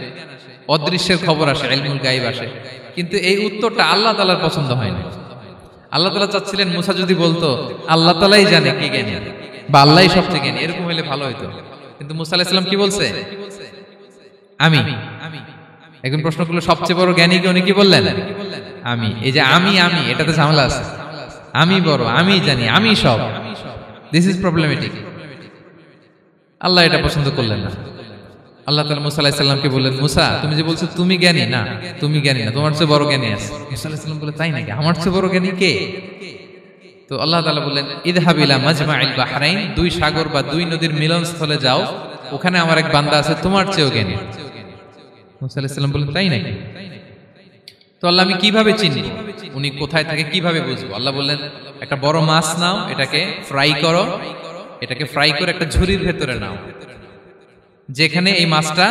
অদৃশ্যের খবর আসে, ইলমুল গায়ব আসে। কিন্তু এই উত্তরটা আল্লাহ তাআলার পছন্দ হয় না। আল্লাহ তাআলা চাচ্ছিলেন মুসা যদি বলতো আল্লাহ তাআলাই জানে কে জ্ঞানী বা আল্লাহই সবচেয়ে জ্ঞানী, এরকম হলে ভালো হতো। কিন্তু মুসা আলাইহিস সালাম কি বলছে? আমি। একজন প্রশ্ন করলো, সবচেয়ে বড় জ্ঞানী কে? উনি কি বললেন? আমি। এই যে আমি এটাতে ঝামেলা আছে। আমি বড়, আমি জানি, আমি সব। This is problematic. আল্লাহ এটা পছন্দ করলেন না। আল্লাহ তাআলা মুসা আলাইহিস সালামকে বললেন, মুসা তুমি যে বলছো তুমি জ্ঞানী, না তুমি জ্ঞানী না, তোমার চেয়ে বড় জ্ঞানী আছে। মুসা আলাইহিস সালাম বলে, তাই নাকি? আমার চেয়ে বড় জ্ঞানী কে? তো আল্লাহ তাআলা বললেন, ইযহাব ইলা মাজমাইল বাহরাইন, দুই সাগর বা দুই নদীর মিলনস্থলে যাও, ওখানে আমার এক বান্দা আছে তোমার চেয়েও জ্ঞানী। মুসা আলাইহিস সালাম বললেন, তাই নাকি? তো আল্লাহ, আমি কিভাবে চিনি উনি কোথায় থাকে, কিভাবে বুঝবো? আল্লাহ বললেন, একটা বড় মাছ নাও, এটাকে ফ্রাই করো, এটাকে ফ্রাই করে একটা ঝুড়ির ভেতরে নাও, যেখানে এই মাছটা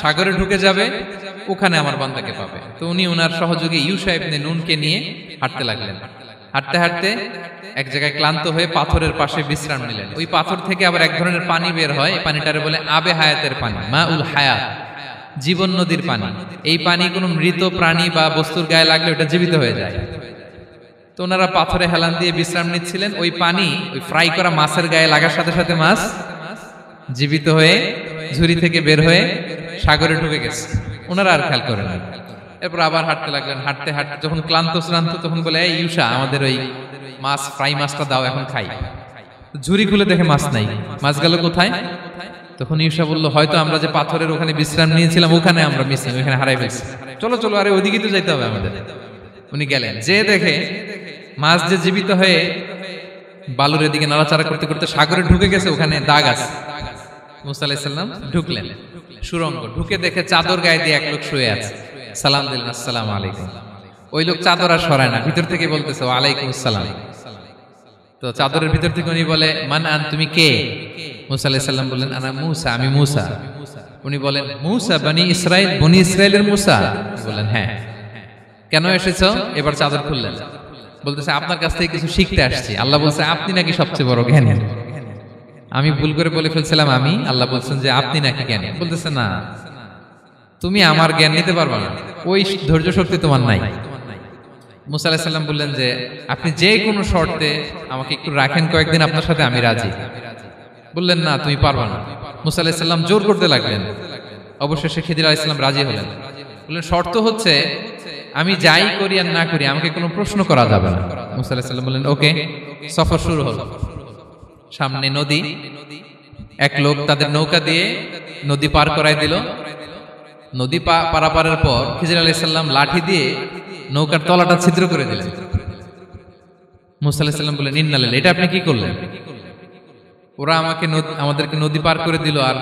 সাগরে ঢুকে যাবে ওখানে আমার বান্দাকে পাবে। তো উনি ওনার সহযোগী ইউশা ইবনে নুনকে নিয়ে হাঁটতে লাগলেন। হাঁটতে হাঁটতে এক জায়গায় ক্লান্ত হয়ে পাথরের পাশে বিশ্রাম নিলেন। ওই পাথর থেকে আবার এক ধরনের পানি বের হয়, এই পানিটারে বলে আবে হায়াতের পানি, মা উল হায়াত, জীবন নদীর পানি। এই পানি কোনো মৃত প্রাণী বা বস্তুর গায়ে লাগলে ওটা জীবিত হয়ে যায়। তো ওনারা পাথরে হেলান দিয়ে বিশ্রাম নিচ্ছিলেন। ওই পানি ওই ফ্রাই করা মাছের গায়ে লাগার সাথে সাথে মাছ জীবিত হয়ে ঝুড়ি থেকে বের হয়ে সাগরে ঢুকে গেছে। ওনারা আর খেয়াল করেন না। এরপর আবার হাঁটতে লাগলেন। হাঁটতে হাঁটতে যখন ক্লান্ত শ্রান্ত, তখন বলে, এই ইউশা, আমাদের ওই মাছ ফ্রাই মাছটা দাও, এখন খাই। ঝুড়ি খুলে দেখে মাছ নাই। মাছ গেল কোথায়? তখন ইউশা বলল, হয়তো আমরা যে পাথরের ওখানে বিশ্রাম নিয়েছিলাম ওখানে আমরা মিসিং, ওখানে হারাই ফেলছি। চলো চলো, আরে ওইদিকে তো যাইতে হবে আমাদের। উনি গেলেন, যে দেখে মাছ যে জীবিত হয়ে বালুর দিকে নাড়াচাড়া করতে করতে সাগরে ঢুকে গেছে, ওখানে দাগ আছে। মুসা আলাইহিস সালাম ঢুকলেন সুরঙ্গ, ঢুকে দেখে চাদর গায়ে দিয়ে এক লোক শুয়ে আছে। সালাম দিলেন, আসসালামু আলাইকুম। ওই লোক চাদর আর সরায় না, ভিতর থেকে বলতেছে, ওয়ালাইকুম আসসালাম। তো চাদরের ভিতর থেকে উনি বলে, মান আন, তুমি কে? মুসা আলাইহিস সালাম বললেন, আনা মুসা, আমি মুসা। উনি বলেন, মুসা বনি ইসরাইল, বনি ইসরাইলের মুসা? বললেন, হ্যাঁ। কেন এসেছো? এবার চাদর খুললেন। বলতেছে, আপনার কাছ থেকে কিছু শিখতে আসছি। আল্লাহ বলছে, আপনি নাকি সবচেয়ে বড় জ্ঞানী। আমি ভুল করে বলে ফেলছিলাম আমি। আল্লাহ বলছেন যে আপনি নাকি জ্ঞানী। বলতেছে, না, তুমি আমার জ্ঞান নিতে পারবে না, ওই ধৈর্য শক্তি তোমার নাই। মুসা আলাইহিস সালাম বললেন যে, আপনি যে কোনো শর্তে আমাকে একটু রাখেন কয়েকদিন, আপনার সাথে আমি রাজি। বললেন, না, তুমি পারবে না। মুসা আলাইহিস সালাম জোর করতে লাগলেন। অবশেষে খিদির আলাইহিস সালাম রাজি হলেন। বললেন, শর্ত হচ্ছে আমি যাই করি আর না করি আমাকে কোনো প্রশ্ন করা যাবে না। মুসা আলাইহিস সালাম বললেন, ওকে। সফর শুরু হলো। সামনে নদী, এক লোক তাদের নৌকা দিয়ে নদী পার করাই দিল। নদী পারাপারের পর খিজির আলাইহিস সালাম লাঠি দিয়ে নৌকার তলাটা ছিদ্র করে দিলেন। মুসা আলাইহিস সালাম বললেন, ইন্না লিল্লাহি, এটা আপনি কি করলেন? ওরা আমাদেরকে নদী পার করে দিল, আর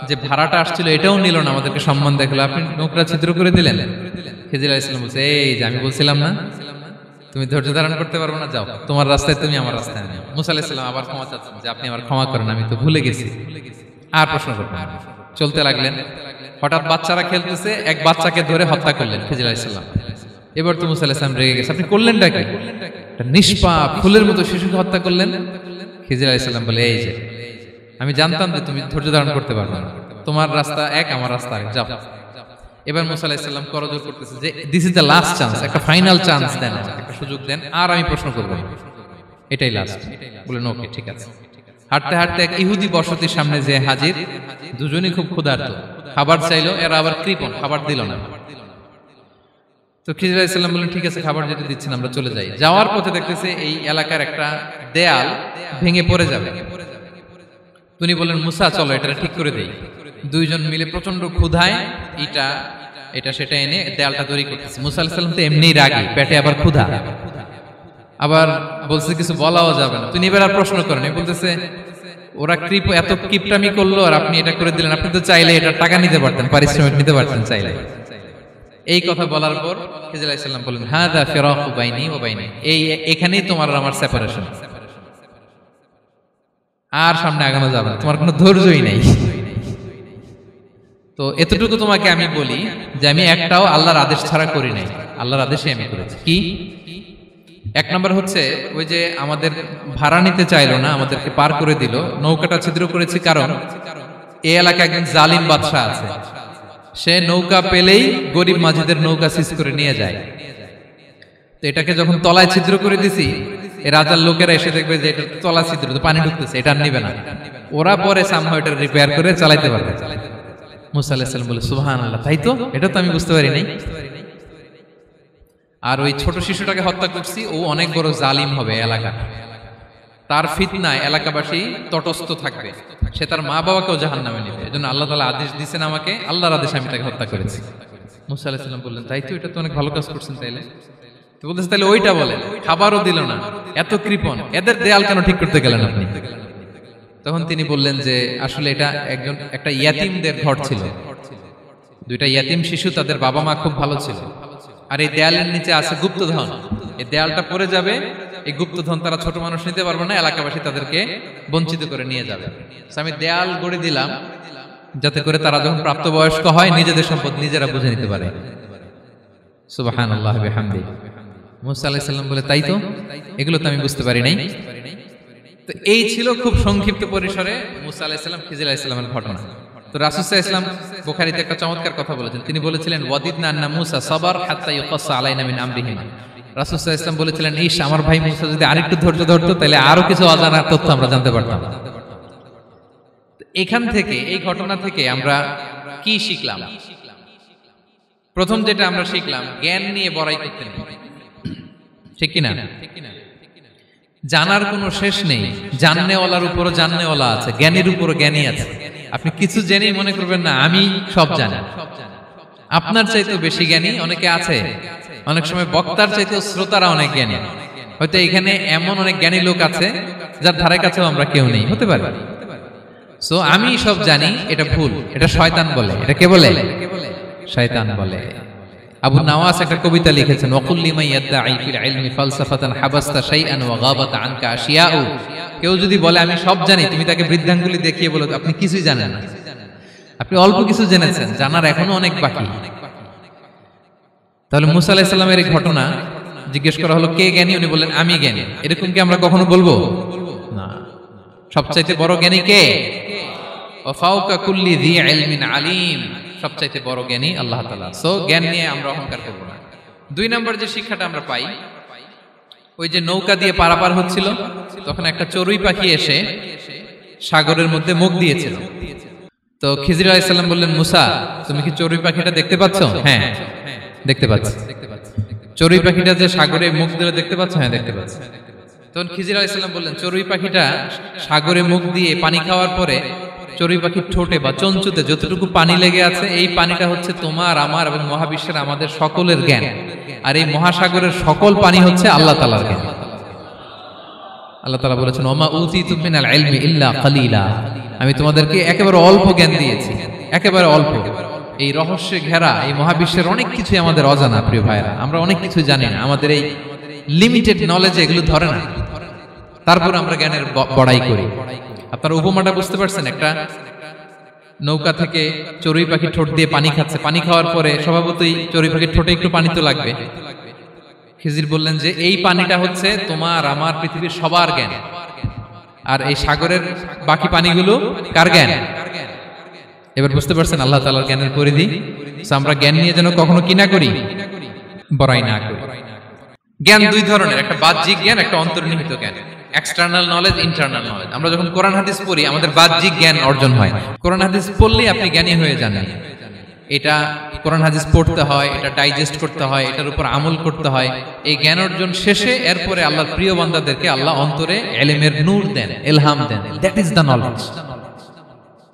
যে ভাড়াটা আসছিল এটাও নিল না, আমাদেরকে সম্মান দেখালো, আপনি নৌকা ছিদ্র করে দিলেন। খিজির আলাইহিস সালাম বলছে, এই যে আমি বলছিলাম না তুমি ধৈর্য ধারণ করতে পারবো না, যাও, তোমার রাস্তায় তুমি, আমার রাস্তায় আমি। মুসা আলাইহিস সালাম আবার ক্ষমা চাচ্ছেন যে, আপনি আমার ক্ষমা করেন, আমি তো ভুলে গেছি, আর প্রশ্ন করবেন না। চলতে লাগলেন। হঠাৎ বাচ্চারা খেলতেছে, এক বাচ্চাকে ধরে হত্যা করলেন খিজির আলাইহিস সালাম। এবার তো মুসা আলাইহিস সালাম রেগে গেছে, আপনি করলেনটা কি? নিষ্পাপ ফুলের মতো শিশুকে হত্যা করলেন। খিজির আলাইহিস সালাম বলে, এই যে আমি জানতাম যে তুমি ধৈর্য ধারণ করতে পারবে না, তোমার রাস্তা এক, আমার রাস্তা এক, যাও। এবার মুসা আলাইহিস সালাম করজোর করতেছে যে, this is the last chance, একটা ফাইনাল চান্স দেন, একটা সুযোগ দেন, আর আমি প্রশ্ন করব না, এটাই লাস্ট। বলেন, ওকে, ঠিক আছে। হাঁটতে হাঁটতে এক ইহুদি বসতির সামনে যে হাজির। দুজনই খুব ক্ষুধার্ত, খাবার চাইলো, এরা আবার কৃপণ, খাবার দিল না। তো খিজির আলাইহিস সালাম বললেন, ঠিক আছে, খাবার যেটা দিচ্ছেন আমরা চলে যাই। যাওয়ার পথে দেখতেছে এই এলাকার একটা দেয়াল ভেঙে পড়ে যাবে। তিনি বললেন, মুসা চলো এটা ঠিক করে দেই। দুইজন মিলে প্রচন্ড ক্ষুধায় এটা সেটা এনে দেয়ালটা তৈরি করতেছে। মুসা আলাইহিস সালাম তো এমনিই রাগী, পেটে আবার ক্ষুধা, আবার বলছে কিছু বলাও যাবে না। তিনি এবার আর প্রশ্ন করেন, বলতেছে, ওরা এত কিপটামি করলো আর আপনি এটা করে দিলেন, আপনি তো চাইলে এটা টাকা নিতে পারতেন, পারিশ্রমিক নিতে পারতেন চাইলে। এই কথা বলার পর খিজির আলাইহিস সালাম বললেন, হাযা ফিরাকু বাইনি ওয়া বাইনি, এখানেই তোমার আর আমার সেপারেশন, আর সামনে আগানো যাবে না, তোমার কোনো ধৈর্যই নাই। তো এতটুকু তোমাকে আমি বলি যে আমি একটাও আল্লাহর আদেশ ছাড়া করি নাই, আল্লাহর আদেশে আমি করেছি। কি? এক নম্বর হচ্ছে, ওই যে আমাদের ভাড়া নিতে চাইলো না, আমাদেরকে পার করে দিল, নৌকাটা ছিদ্র করেছি কারণ এই এলাকায় একজন জালিম বাদশা আছে, সে নৌকা পেলেই গরিব মাঝিদের নৌকা সিজ করে নিয়ে যায়। তো এটাকে যখন তলায় ছিদ্র করে দিছি, এই রাজার লোকেরা এসে দেখবে যে এটা তলা ছিদ্র, তো পানি ঢুকতেছে, এটা আর নিবে না, ওরা পরে সামহাও এটা রিপেয়ার করে চালাইতে পারবে। মুসা আলাইহিস সালাম বলে, সুবহানাল্লাহ, তাই তো, এটা তো আমি বুঝতে পারি নাই। আর ওই ছোট শিশুটাকে হত্যা করছি ও অনেক বড় জালিম হবে এলাকা, তার ফিতনায় এলাকাবাসী তটস্থ থাকবে, সে তার মা বাবাকেও জাহান্নামে নেবে। এজন্য আল্লাহ তাআলা আদেশ দিয়েছেন আমাকে, আল্লাহর আদেশে আমি তাকে হত্যা করেছি। মুসা আলাইহিস সালাম বললেন, তাই তো, এটা তো অনেক ভালো কাজ করছেন। তাইলে তো বলতেছে, তাহলে ওইটা বলেন। খাবারও দিল না, এত কৃপণ, এদের দেয়াল কেন ঠিক করতে গেলেন আপনি? তখন তিনি বললেন যে আসলে এটা একটা ইয়াতিমদের ঘর ছিল, দুইটা ইয়াতিম শিশু, তাদের বাবা মা খুব ভালো ছিল, আর এই দেয়ালের নিচে আছে গুপ্তধন। এই দেয়ালটা পড়ে যাবে, এই গুপ্তধন তারা ছোট মানুষ নিতে পারবে না, এলাকাবাসী তাদেরকে বঞ্চিত করে নিয়ে যাবে। আমি দেয়াল গড়ে দিলাম যাতে করে তারা যখন প্রাপ্তবয়স্ক হয় নিজেদের সম্পদ নিজেরা বুঝে নিতে পারে। সুবহানাল্লাহ ওয়া বিহামদি। মুসা আলাইহিস সালাম বলে, তাই তো, এগুলো তো আমি বুঝতে পারি নাই। তো এই ছিল খুব সংক্ষিপ্ত পরিসরে মুসা আলাইহিস সালাম খিজির আলাইহিস সালামের ঘটনা। তো রাসূল সাল্লাল্লাহু আলাইহি ওয়াসাল্লাম বুখারীতে একটা চমৎকার কথা বলেছেন। তিনি বলেছিলেন, ওয়াদিদনা আন্না মুসা সাবার হাত্তা ইউকাসসা আলাইনা মিন আমরিহিম। রাসূল সাল্লাল্লাহু আলাইহি ওয়াসাল্লাম বলেছিলেন, ইস, আমার ভাই মুসা যদি আরেকটু ধৈর্য ধরতো তাহলে আরো কিছু অজানা তথ্য আমরা জানতে পারতাম। এখান থেকে, এই ঘটনা থেকে আমরা কি শিখলাম? প্রথম যেটা আমরা শিখলাম, জ্ঞান নিয়ে বড়াই করতে নেই, ঠিক কিনা? জানার কোনো শেষ নেই, জাননেওয়ালার উপরও জাননেওয়ালা আছে, জ্ঞানীর উপরও জ্ঞানী আছে। আপনি কিছু জেনেই মনে করবেন না আমি সব জানি। আপনার চাইতেও বেশি জ্ঞানী অনেকে আছে। অনেক সময় বক্তার চাইতেও শ্রোতারা অনেক জ্ঞানী। হয়তো এখানে এমন অনেক জ্ঞানী লোক আছে যার ধারে কাছেও আমরা কেউ নেই, হতে পারে। সো আমি সব জানি, এটা ভুল, এটা শয়তান বলে। এটা কে বলে? শয়তান বলে। আবু নাওয়াস একটা কবিতা লিখেছেন, ওয়াকুল লিমান ইয়াদঈ ফিল ইলমি ফালসাফাতান হাবাসতা শাইআন ওয়া গাবাত আনকা আশিয়াউ। কেউ যদি বলে আমি সব জানি, তুমি তাকে বৃদ্ধাঙ্গুলি দেখিয়ে বলো আপনি কিছুই জানেন না, আপনি অল্প কিছু জেনেছেন, জানার এখনো অনেক বাকি। তাহলে মুসা আলাইহিস সালামের এই ঘটনা জিজ্ঞেস করা হলো, কে জ্ঞানী? উনি বললেন, আমি জ্ঞানী। এরকম কি আমরা কখনো বলবো? না। সবচাইতে বড় জ্ঞানী কে? ওয়া ফাওকা কুল্লি যী ইলমিন আলিম। সবচাইতে বড় জ্ঞানী আল্লাহ তাআলা। সো জ্ঞান নিয়ে আমরা অহংকার করব না। দুই নম্বর যে শিক্ষাটা আমরা পাই, ওই যে নৌকা দিয়ে পারাপার হচ্ছিল, তখন একটা চড়ুই পাখি এসে সাগরের মধ্যে মুখ দিয়েছিল। তো খিজির আলাইহিস সালাম বললেন, মুসা, তুমি কি চড়ুই পাখিটা দেখতে পাচ্ছ? হ্যাঁ, দেখতে পাচ্ছি। চড়ুই পাখিটা যে সাগরে মুখ দিলে দেখতে পাচ্ছ? হ্যাঁ, দেখতে পাচ্ছি। তখন খিজির আলাইহিস সালাম বললেন, চড়ুই পাখিটা সাগরে মুখ দিয়ে পানি খাওয়ার পরে চড়ুই পাখির ঠোঁটে বা চঞ্চুতে যতটুকু পানি লেগে আছে, এই পানিটা হচ্ছে তোমার, আমার এবং মহাবিশ্বের আমাদের সকলের জ্ঞান। আর এই মহাসাগরের সকল পানি হচ্ছে আল্লাহ তাআলার জ্ঞান। আল্লাহ তাআলা বলেছেন, ওমা উতিতুম মিনাল ইলমি ইল্লা কালিলা। আমি তোমাদেরকে একেবারে অল্প জ্ঞান দিয়েছি, একেবারে অল্প। এই রহস্যে ঘেরা এই মহাবিশ্বের অনেক কিছু আমাদের অজানা। প্রিয় ভাইরা, আমরা অনেক কিছু জানি না, আমাদের এই লিমিটেড নলেজে এগুলো ধরে না, তারপর আমরা জ্ঞানের বড়াই করি। আপনারা উপমাটা বুঝতে পারছেন? একটা নৌকা থেকে চড়ুই পাখি ঠোঁট দিয়ে পানি খাচ্ছে, পানি খাওয়ার পরে স্বভাবতই চড়ুই পাখির ঠোঁটে একটু পানি তো লাগবে। খিজির বললেন যে এই পানিটা হচ্ছে তোমার, আমার, পৃথিবীর সবার জ্ঞান, আর এই সাগরের বাকি পানিগুলো কার জ্ঞান? এবার বুঝতে পারছেন আল্লাহ তাআলার জ্ঞানের পরিধি। আমরা জ্ঞান নিয়ে যেন কখনো কি না করি, বড়াই না করি। জ্ঞান দুই ধরনের, একটা বাহ্যিক জ্ঞান, একটা অন্তর্নিহিত জ্ঞান। External knowledge, internal knowledge. আমরা যখন কোরআন হাদিস পড়ি আমাদের বাহ্যিক জ্ঞান অর্জন হয়। কোরআন হাদিস পড়লেই আপনি জ্ঞানী হয়ে যান। এটা কোরআন হাদিস পড়তে হয়, এটা ডাইজেস্ট করতে হয়, এটার উপর আমল করতে হয়। এই জ্ঞান অর্জন শেষে এরপরে আল্লাহর প্রিয় বান্দাদেরকে আল্লাহ অন্তরে ইলমের নূর দেন, ইলহাম দেন। That is the knowledge,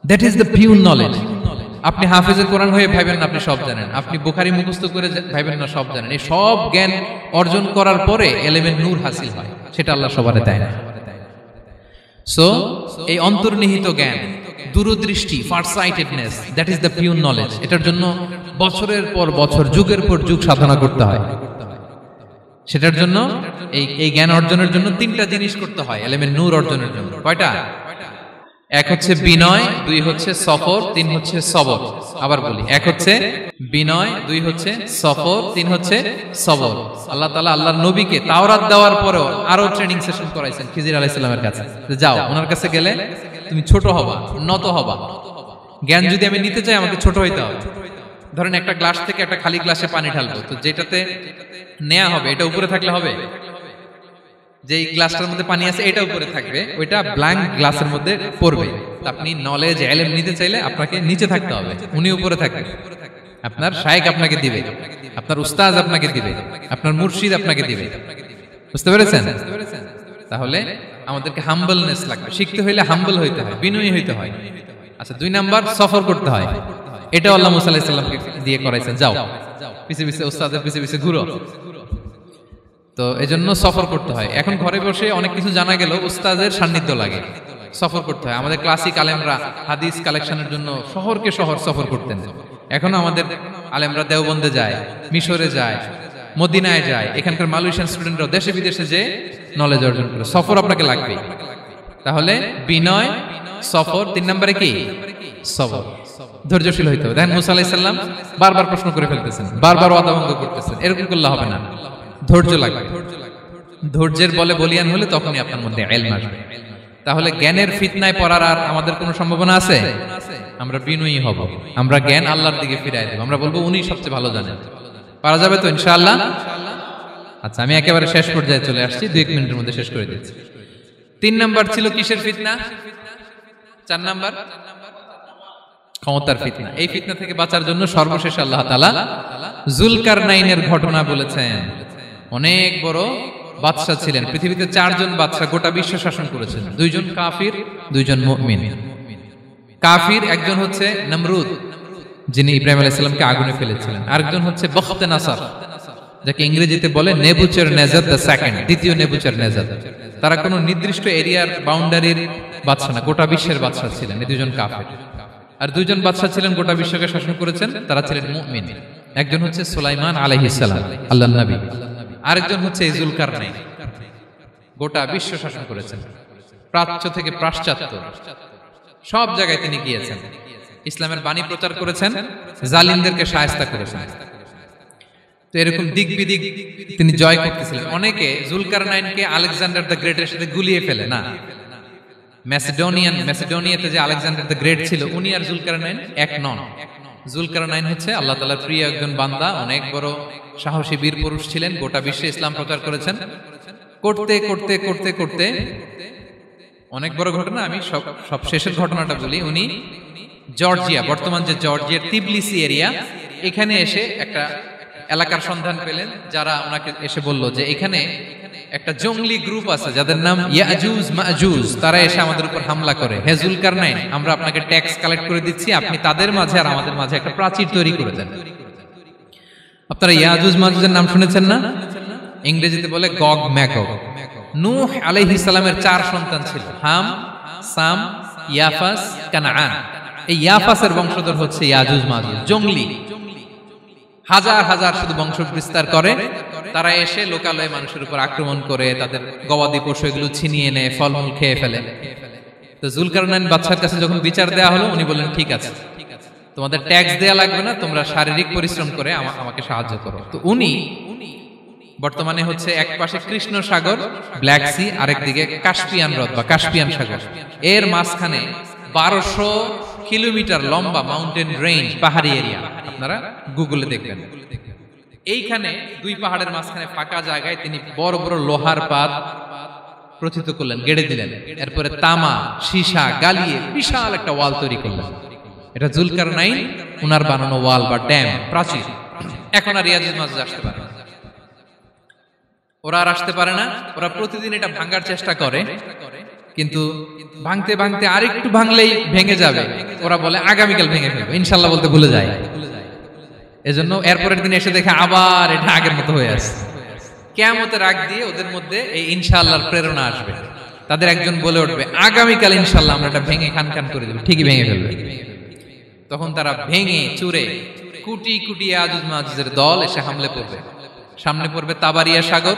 that is the pure knowledge. আপনি হাফেজে কোরআন হয়ে ভাবেন না আপনি সব জানেন, আপনি বুখারী মুখস্থ করে ভাবেন না সব জানেন। এই সব জ্ঞান অর্জন করার পরে ইলমের নূর হাসিল হয়, সেটা আল্লাহ সবারে দেয় না। সো এই অন্তর্নিহিত জ্ঞান, দূরদৃষ্টি, farsightedness, that is the pure knowledge. এটার জন্য বছরের পর বছর, যুগের পর যুগ সাধনা করতে হয়। সেটার জন্য এই জ্ঞান অর্জনের জন্য তিনটা জিনিস করতে হয় ইলমের নূর অর্জনের জন্য। কয়টা? এক হচ্ছে বিনয়, দুই হচ্ছে সফর, তিন হচ্ছে সবর। আবার বলি, এক হচ্ছে বিনয়, দুই হচ্ছে সফর, তিন হচ্ছে সবর। আল্লাহ তাআলা আল্লাহর নবীকে তাওরাত দেওয়ার পরেও আরো ট্রেনিং সেশন করাইছেন খিজির আলাইহিস সালামের কাছে। যাও, ওনার কাছে গেলে তুমি ছোট হবা, নত হবা। জ্ঞান যদি আমি নিতে চাই আমাকে ছোট হইতে হবে। ধরেন একটা গ্লাস থেকে একটা খালি গ্লাসে পানি ঢালবো, তো যেটাতে নেওয়া হবে এটা উপরে থাকলে হবে? যে গ্লাসটার মধ্যে পানি আছে এটা উপরে থাকবে, ওইটা ব্ল্যাঙ্ক গ্লাসের মধ্যে পড়বে। আপনি নলেজ, ইলম নিতে চাইলে আপনাকে নিচে থাকতে হবে, উনি উপরে থাকবে, আপনার শায়েখ আপনাকে দিবে। আপনার উস্তাজ আপনাকে দিবে, আপনার মুর্শিদ আপনাকে দিবে। বুঝতে পেরেছেন? তাহলে আমাদেরকে হাম্বলনেস লাগবে, শিখতে হইলে হাম্বল হইতে হয়, বিনয়ী হইতে হয়। আচ্ছা, 2 নাম্বার সফর করতে হয়। এটা আল্লাহ মুসা আলাইহিস সালামকে দিয়ে করাইছেন, যাও পিছে পিছে উস্তাদের পিছে পিছে ঘুরো। তো এজন্য সফর করতে হয়। এখন ঘরে বসে অনেক কিছু জানা গেল, উস্তাদের সান্নিধ্য লাগে, সফর করতে হয়। আমাদের ক্লাসিক আলেমরা হাদিস কালেকশনের জন্য শহরকে শহর সফর করতেন। এখন আমাদের আলেমরা দেওবন্দে যায়, মিশরে যায়, মদিনায় যায়, এখানকার মালয়েশিয়ান স্টুডেন্টরা দেশে বিদেশে যে নলেজ অর্জন করে। সফর আপনাকে লাগবে। তাহলে বিনয়, সফর, 3 নম্বরে কি সবর, ধৈর্যশীল হইতে হবে। দেখেন মুসা আলাইহিস সালাম বারবার প্রশ্ন করে ফেলতেছেন, বারবার ওয়াদা ভঙ্গ করতেছেন, এরকম করলে হবে না, ধৈর্য লাগবে। ধৈর্যের বলে বলিয়ান হলে তখনই আপনার মধ্যে ইলম আসবে। তাহলে জ্ঞানের ফিতনায় পড়ার আর আমাদের কোনো সম্ভাবনা আছে? আমরা বিনয়ী হব, আমরা জ্ঞান আল্লাহর দিকে ফিরাই দেব, আমরা বলবো উনি সবচেয়ে ভালো জানেন। পারা যাবে তো ইনশাআল্লাহ? আচ্ছা, আমি একেবারে শেষ পর্যায়ে চলে আসছি, 2 মিনিটের মধ্যে শেষ করে দিচ্ছি। 3 নাম্বার ছিল কিসের ফিতনা? 4 নাম্বার ক্ষমতার ফিতনা। এই ফিতনা থেকে বাঁচার জন্য সর্বশেষ আল্লাহ তাআলা যুলকারনাইনের ঘটনা বলেছেন। অনেক বড় বাদশা ছিলেন, পৃথিবীতে 4 জন বাদশা গোটা বিশ্ব শাসন করেছেন। 2 জন কাফির, 2 জন মুমিন। কাফির একজন হচ্ছে নমরুদ, যিনি ইব্রাহিম আলাইহিস সালামকে আগুনে ফেলেছিলেন। আরেকজন হচ্ছে বখতে নাসার, যাকে ইংরেজিতে বলে নেবুচারনেজার দ্য সেকেন্ড, দ্বিতীয় নেবুচারনেজার। তারা কোনো নির্দিষ্ট এরিয়ার বাউন্ডারির বাদশা না, গোটা বিশ্বের বাদশা ছিলেন। এই 2 জন কাফির। আর 2 জন বাদশা ছিলেন গোটা বিশ্বকে শাসন করেছেন, তারা ছিলেন মুমিন। একজন হচ্ছে সুলাইমান আলাইহিস সালাম, আল্লাহর নবী। আরেকজন হচ্ছে যুলকারনাইন, গোটা বিশ্ব শাসন করেছেন, প্রাচ্য থেকে পাশ্চাত্য সব জায়গায় তিনি গিয়েছেন, ইসলামের বাণী প্রচার করেছেন, জালিমদেরকে শায়েস্তা করেছেন। তো এরকম দিক বিদিক তিনি জয় করতেছিলেন। অনেকে যুলকারনাইনকে আলেকজান্ডার দ্য গ্রেটের সাথে গুলিয়ে ফেলে না। ম্যাসিডোনিয়াতে যে আলেকজান্ডার দ্য গ্রেট ছিল, উনি আর যুলকারনাইন এক নন। যুলকারনাইন হচ্ছে আল্লাহ তাআলার প্রিয় একজন বান্দা, অনেক বড় সাহসী বীর পুরুষ ছিলেন, গোটা বিশ্বে ইসলাম প্রচার করেছেন। করতে করতে করতে করতে অনেক বড় ঘটনা, আমি সব শেষের ঘটনাটা বলি। উনি জর্জিয়া, বর্তমান যে জর্জিয়ার তিবলিসি এরিয়া, এখানে এসে একটা এলাকার সন্ধান পেলেন, যারা ওনাকে এসে বলল যে এখানে একটা জঙ্গলি গ্রুপ আছে যাদের নাম ইয়াজুজ মাজুজ, তারা এসে আমাদের উপর হামলা করে। হে যুলকারনাইন, আমরা আপনাকে ট্যাক্স কালেক্ট করে দিচ্ছি, আপনি তাদের মাঝে আর আমাদের মাঝে একটা প্রাচীর তৈরি করে দেন। আপনারা ইয়াজুজ মাজুজের নাম শুনেছেন না? ইংরেজিতে বলে গগ ম্যাগগ। নূহ আলাইহিস সালামের 4 সন্তান ছিল, হাম, সাম, ইয়াফাস, কানাআন। এই ইয়াফাসের বংশধর হচ্ছে ইয়াজুজ মাজুজ, জঙ্গলি, হাজার হাজার শুধু বংশ বিস্তার করে। তারা এসে লোকালয়ে মানুষের উপর আক্রমণ করে, তাদের গবাদি পশু এগুলো ছিনিয়ে নেয়, ফলমূল খেয়ে ফেলে। তো যুলকারনাইন বাদশার কাছে যখন বিচার দেওয়া হলো, উনি বললেন ঠিক আছে, তোমাদের ট্যাক্স দেয়া লাগবে না, তোমরা শারীরিক পরিশ্রম করে আমাকে সাহায্য করো। তো উনি বর্তমানে হচ্ছে এক পাশে কৃষ্ণ সাগর, ব্ল্যাক সি, আরেক দিকে কাস্পিয়ান হ্রদ বা কাস্পিয়ান সাগর, এর মাঝখানে 1200 কিলোমিটার লম্বা মাউন্টেন রেঞ্জ, পাহাড়ি এরিয়া, আপনারা গুগলে দেখবেন। এইখানে 2 পাহাড়ের মাঝখানে ফাঁকা জায়গায় তিনি বড় বড় লোহার পাত প্রথিত করলেন, গেড়ে দিলেন। এরপরে তামা, সীসা গালিয়ে বিশাল একটা ওয়াল তৈরি করলেন। এটা যুলকারনাইন উনার বানানো ওয়াল বা ড্যাম, প্রাচীর। এখন আর ইয়াজুজ মাজুজ আসতে পারে না, ওরা আর আসতে পারে না। ওরা প্রতিদিন এটা ভাঙার চেষ্টা করে, কিন্তু ভাঙতে ভাঙতে আরেকটু ভাঙলেই ভেঙে যাবে। ওরা বলে আগামীকাল ভেঙে ফেলবে, ইনশাল্লাহ বলতে ভুলে যায়। এজন্য এরপরের দিন এসে দেখে আবার এটা আগের মতো হয়ে আসছে। কিয়ামতের আগ দিয়ে ওদের মধ্যে এই ইনশাআল্লাহর প্রেরণা আসবে। তাদের একজন বলে উঠবে, আগামীকাল ইনশাআল্লাহ আমরা এটা ভেঙে খান খান করে দেব, ঠিকই ভেঙে ফেলবে। তখন তারা ভেঙে চুরে কুটি কুটি ইয়াজুজ মাজুজের দল এসে হামলে পড়বে। সামনে পড়বে তাবারিয়া সাগর,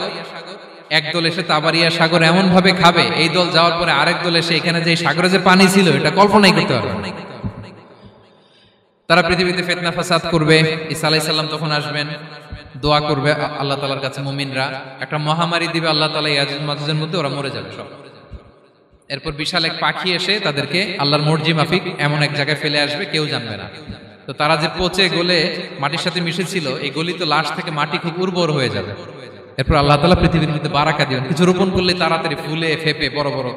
একদল এসে তাবারিয়া সাগর এমন ভাবে খাবে, এই দল যাওয়ার পরে আরেক দল এসে এখানে যে সাগরে যে পানি ছিল এটা কল্পনাই করতে পারবে না। তারা পৃথিবীতে ফিতনা ফাসাদ করবে। ঈসা আলাইহিস সালাম তখন আসবেন, দোয়া করবে আল্লাহ তাআলার কাছে মুমিনরা, একটা মহামারী দিবে আল্লাহ তাআলা ইয়াজুজ মাজুজের মধ্যে, ওরা মরে যাবে সব। এরপর বিশাল এক পাখি এসে তাদেরকে আল্লাহর মর্জি মাফিক এমন এক জায়গায় ফেলে আসবে, কেউ জানবে না। তো তারা যে পচে গলে মাটির সাথে মিশেছিল, এই গলিত লাশ থেকে মাটি খুব উর্বর হয়ে যাবে। এরপর আল্লাহ তাআলা পৃথিবীর মধ্যে বারাকা দিবেন, কিছু রোপণ করলে তাড়াতাড়ি ফুলে ফেপে বড় বড়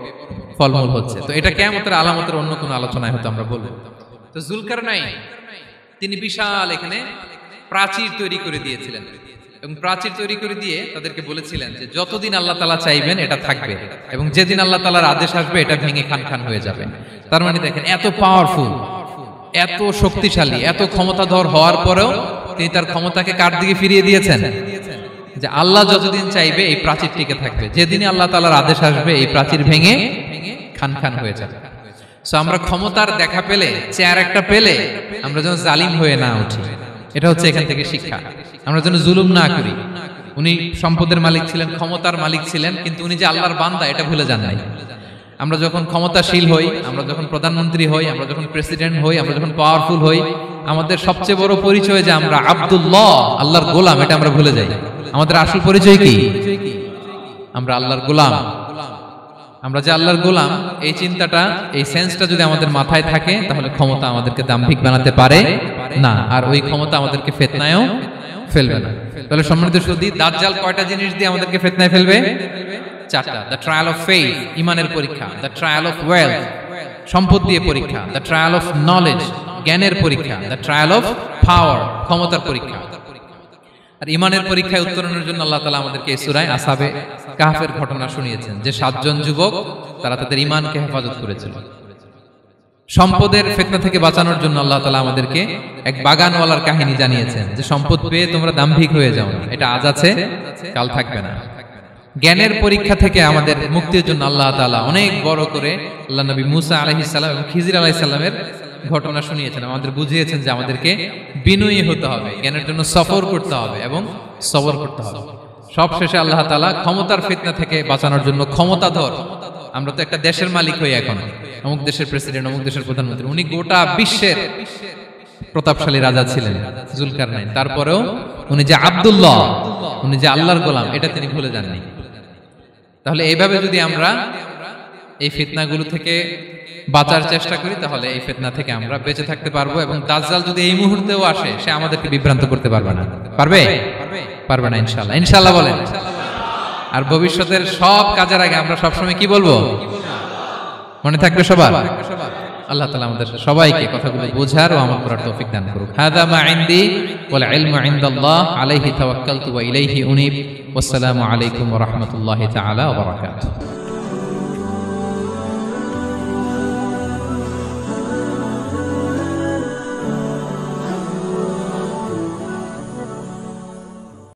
ফলমূল হচ্ছে। তো এটা কিয়ামতের আলামতের অন্য কোনো আলোচনায় হয়তো আমরা বলবো। তো যুলকারনাইন তিনি বিশাল এখানে প্রাচীর তৈরি করে দিয়েছিলেন এবং প্রাচীর তৈরি করে দিয়ে তাদেরকে বলেছিলেন যে যতদিন আল্লাহ তাআলা চাইবেন এটা থাকবে এবং যেদিন আল্লাহ তাআলার আদেশ আসবে এটা ভেঙে খান খান হয়ে যাবে। তার মানে দেখেন এত পাওয়ারফুল, এত শক্তিশালী, এত ক্ষমতাধর হওয়ার পরেও তিনি তার ক্ষমতাকে কার দিকে ফিরিয়ে দিয়েছেন? যে আল্লাহ যতদিন চাইবে এই প্রাচীর টিকে থাকবে, যেদিনই আল্লাহ তাআলার আদেশ আসবে এই প্রাচীর ভেঙে খান খান হয়ে যাবে। সো আমরা ক্ষমতার দেখা পেলে, চেয়ার একটা পেলে আমরা যেন জালিম হয়ে না উঠি, এটা হচ্ছে এখান থেকে শিক্ষা। আমরা যেন জুলুম না করি। উনি সম্পদের মালিক ছিলেন, ক্ষমতার মালিক ছিলেন, কিন্তু উনি যে আল্লাহর বান্দা এটা ভুলে যান নাই। আমরা যখন ক্ষমতাশীল হই, আমরা যখন প্রধানমন্ত্রী হই, আমরা যখন প্রেসিডেন্ট হই, আমরা যখন পাওয়ারফুল হই, আমাদের সবচেয়ে বড় পরিচয় যে আমরা আব্দুল্লাহ, আল্লাহর গোলাম, এটা আমরা ভুলে যাই। আমাদের আসল পরিচয় কি? আমরা আল্লাহর গোলাম। আমরা যে আল্লাহর গোলাম, এই চিন্তাটা, এই সেন্সটা যদি আমাদের মাথায় থাকে তাহলে ক্ষমতা আমাদেরকে দাম্ভিক বানাতে পারে না, আর ওই ক্ষমতা আমাদেরকে ফিতনায়ও ফেলবে না। তাহলে সম্মানিত সুধী, দাজ্জাল কয়টা জিনিস দিয়ে আমাদেরকে ফিতনায় ফেলবে? চারটা। দ্য ট্রায়াল অফ ফেইথ, ইমানের পরীক্ষা; দ্য ট্রায়াল অফ ওয়েলথ, সম্পদ দিয়ে পরীক্ষা; দ্য ট্রায়াল অফ নলেজ, জ্ঞানের পরীক্ষা; দ্য ট্রায়াল অফ পাওয়ার, ক্ষমতার পরীক্ষা। আর ইমানের পরীক্ষায় উত্তরণের জন্য আল্লাহ তাআলা আমাদেরকে এই সূরায় আসহাবে কাহফের ঘটনা শুনিয়েছেন, যে 7 জন যুবক তারা তাদের ইমানকে হেফাজত করেছিল। সম্পদের ফিতনা থেকে বাঁচানোর জন্য আল্লাহ তাআলা আমাদেরকে এক বাগানওয়ালার কাহিনী জানিয়েছেন, যে সম্পদ পেয়ে তোমরা দাম্ভিক হয়ে যাও না, এটা আজ আছে কাল থাকবে না। জ্ঞানের পরীক্ষা থেকে আমাদের মুক্তির জন্য আল্লাহ তাআলা অনেক বড় করে আল্লাহ নবী মুসা আলাইহিস সালাম এবং খিজির আলাইহিস সালামের ঘটনা শুনিয়েছেন, আমাদের বুঝিয়েছেন যে আমাদেরকে বিনয়ী হতে হবে, জ্ঞানের জন্য সফর করতে হবে এবং সবর করতে হবে। সবশেষে আল্লাহ তাআলা ক্ষমতার ফিতনা থেকে বাঁচানোর জন্য ক্ষমতাধর, আমরা তো একটা দেশের মালিক হই এখন, অমুক দেশের প্রেসিডেন্ট, অমুক দেশের প্রধানমন্ত্রী, উনি গোটা বিশ্বের প্রতাপশালী রাজা ছিলেন জুলকারনাইন, তারপরেও উনি যে আব্দুল্লাহ, উনি যে আল্লাহর গোলাম, এটা তিনি ভুলে যাননি। তাহলে এইভাবে যদি আমরা এই ফিতনাগুলো থেকে বাঁচার চেষ্টা করি তাহলে এই ফিতনা থেকে আমরা বেঁচে থাকতে পারবো, এবং দাজ্জাল যদি এই মুহূর্তেও আসে সে আমাদেরকে বিভ্রান্ত করতে পারবে না। পারবে? পারবে না ইনশাআল্লাহ। ইনশাআল্লাহ বলেন। আর ভবিষ্যতের সব কাজের আগে আমরা সবসময় কি বলবো? মনে থাকবে সবার? আল্লাহ তাআলা আমাদের সবাইকে কথাগুলো বোঝার ও আমল করার তৌফিক দান করুক। হাযা মা ইনদি ওয়াল ইলমু ইনদাল্লাহ আলাইহি তাওয়াক্কালতু ওয়া ইলাইহি উনীব। ওয়াসসালামু আলাইকুম ওয়া রাহমাতুল্লাহি তাআলা ওয়া বারাকাতুহু।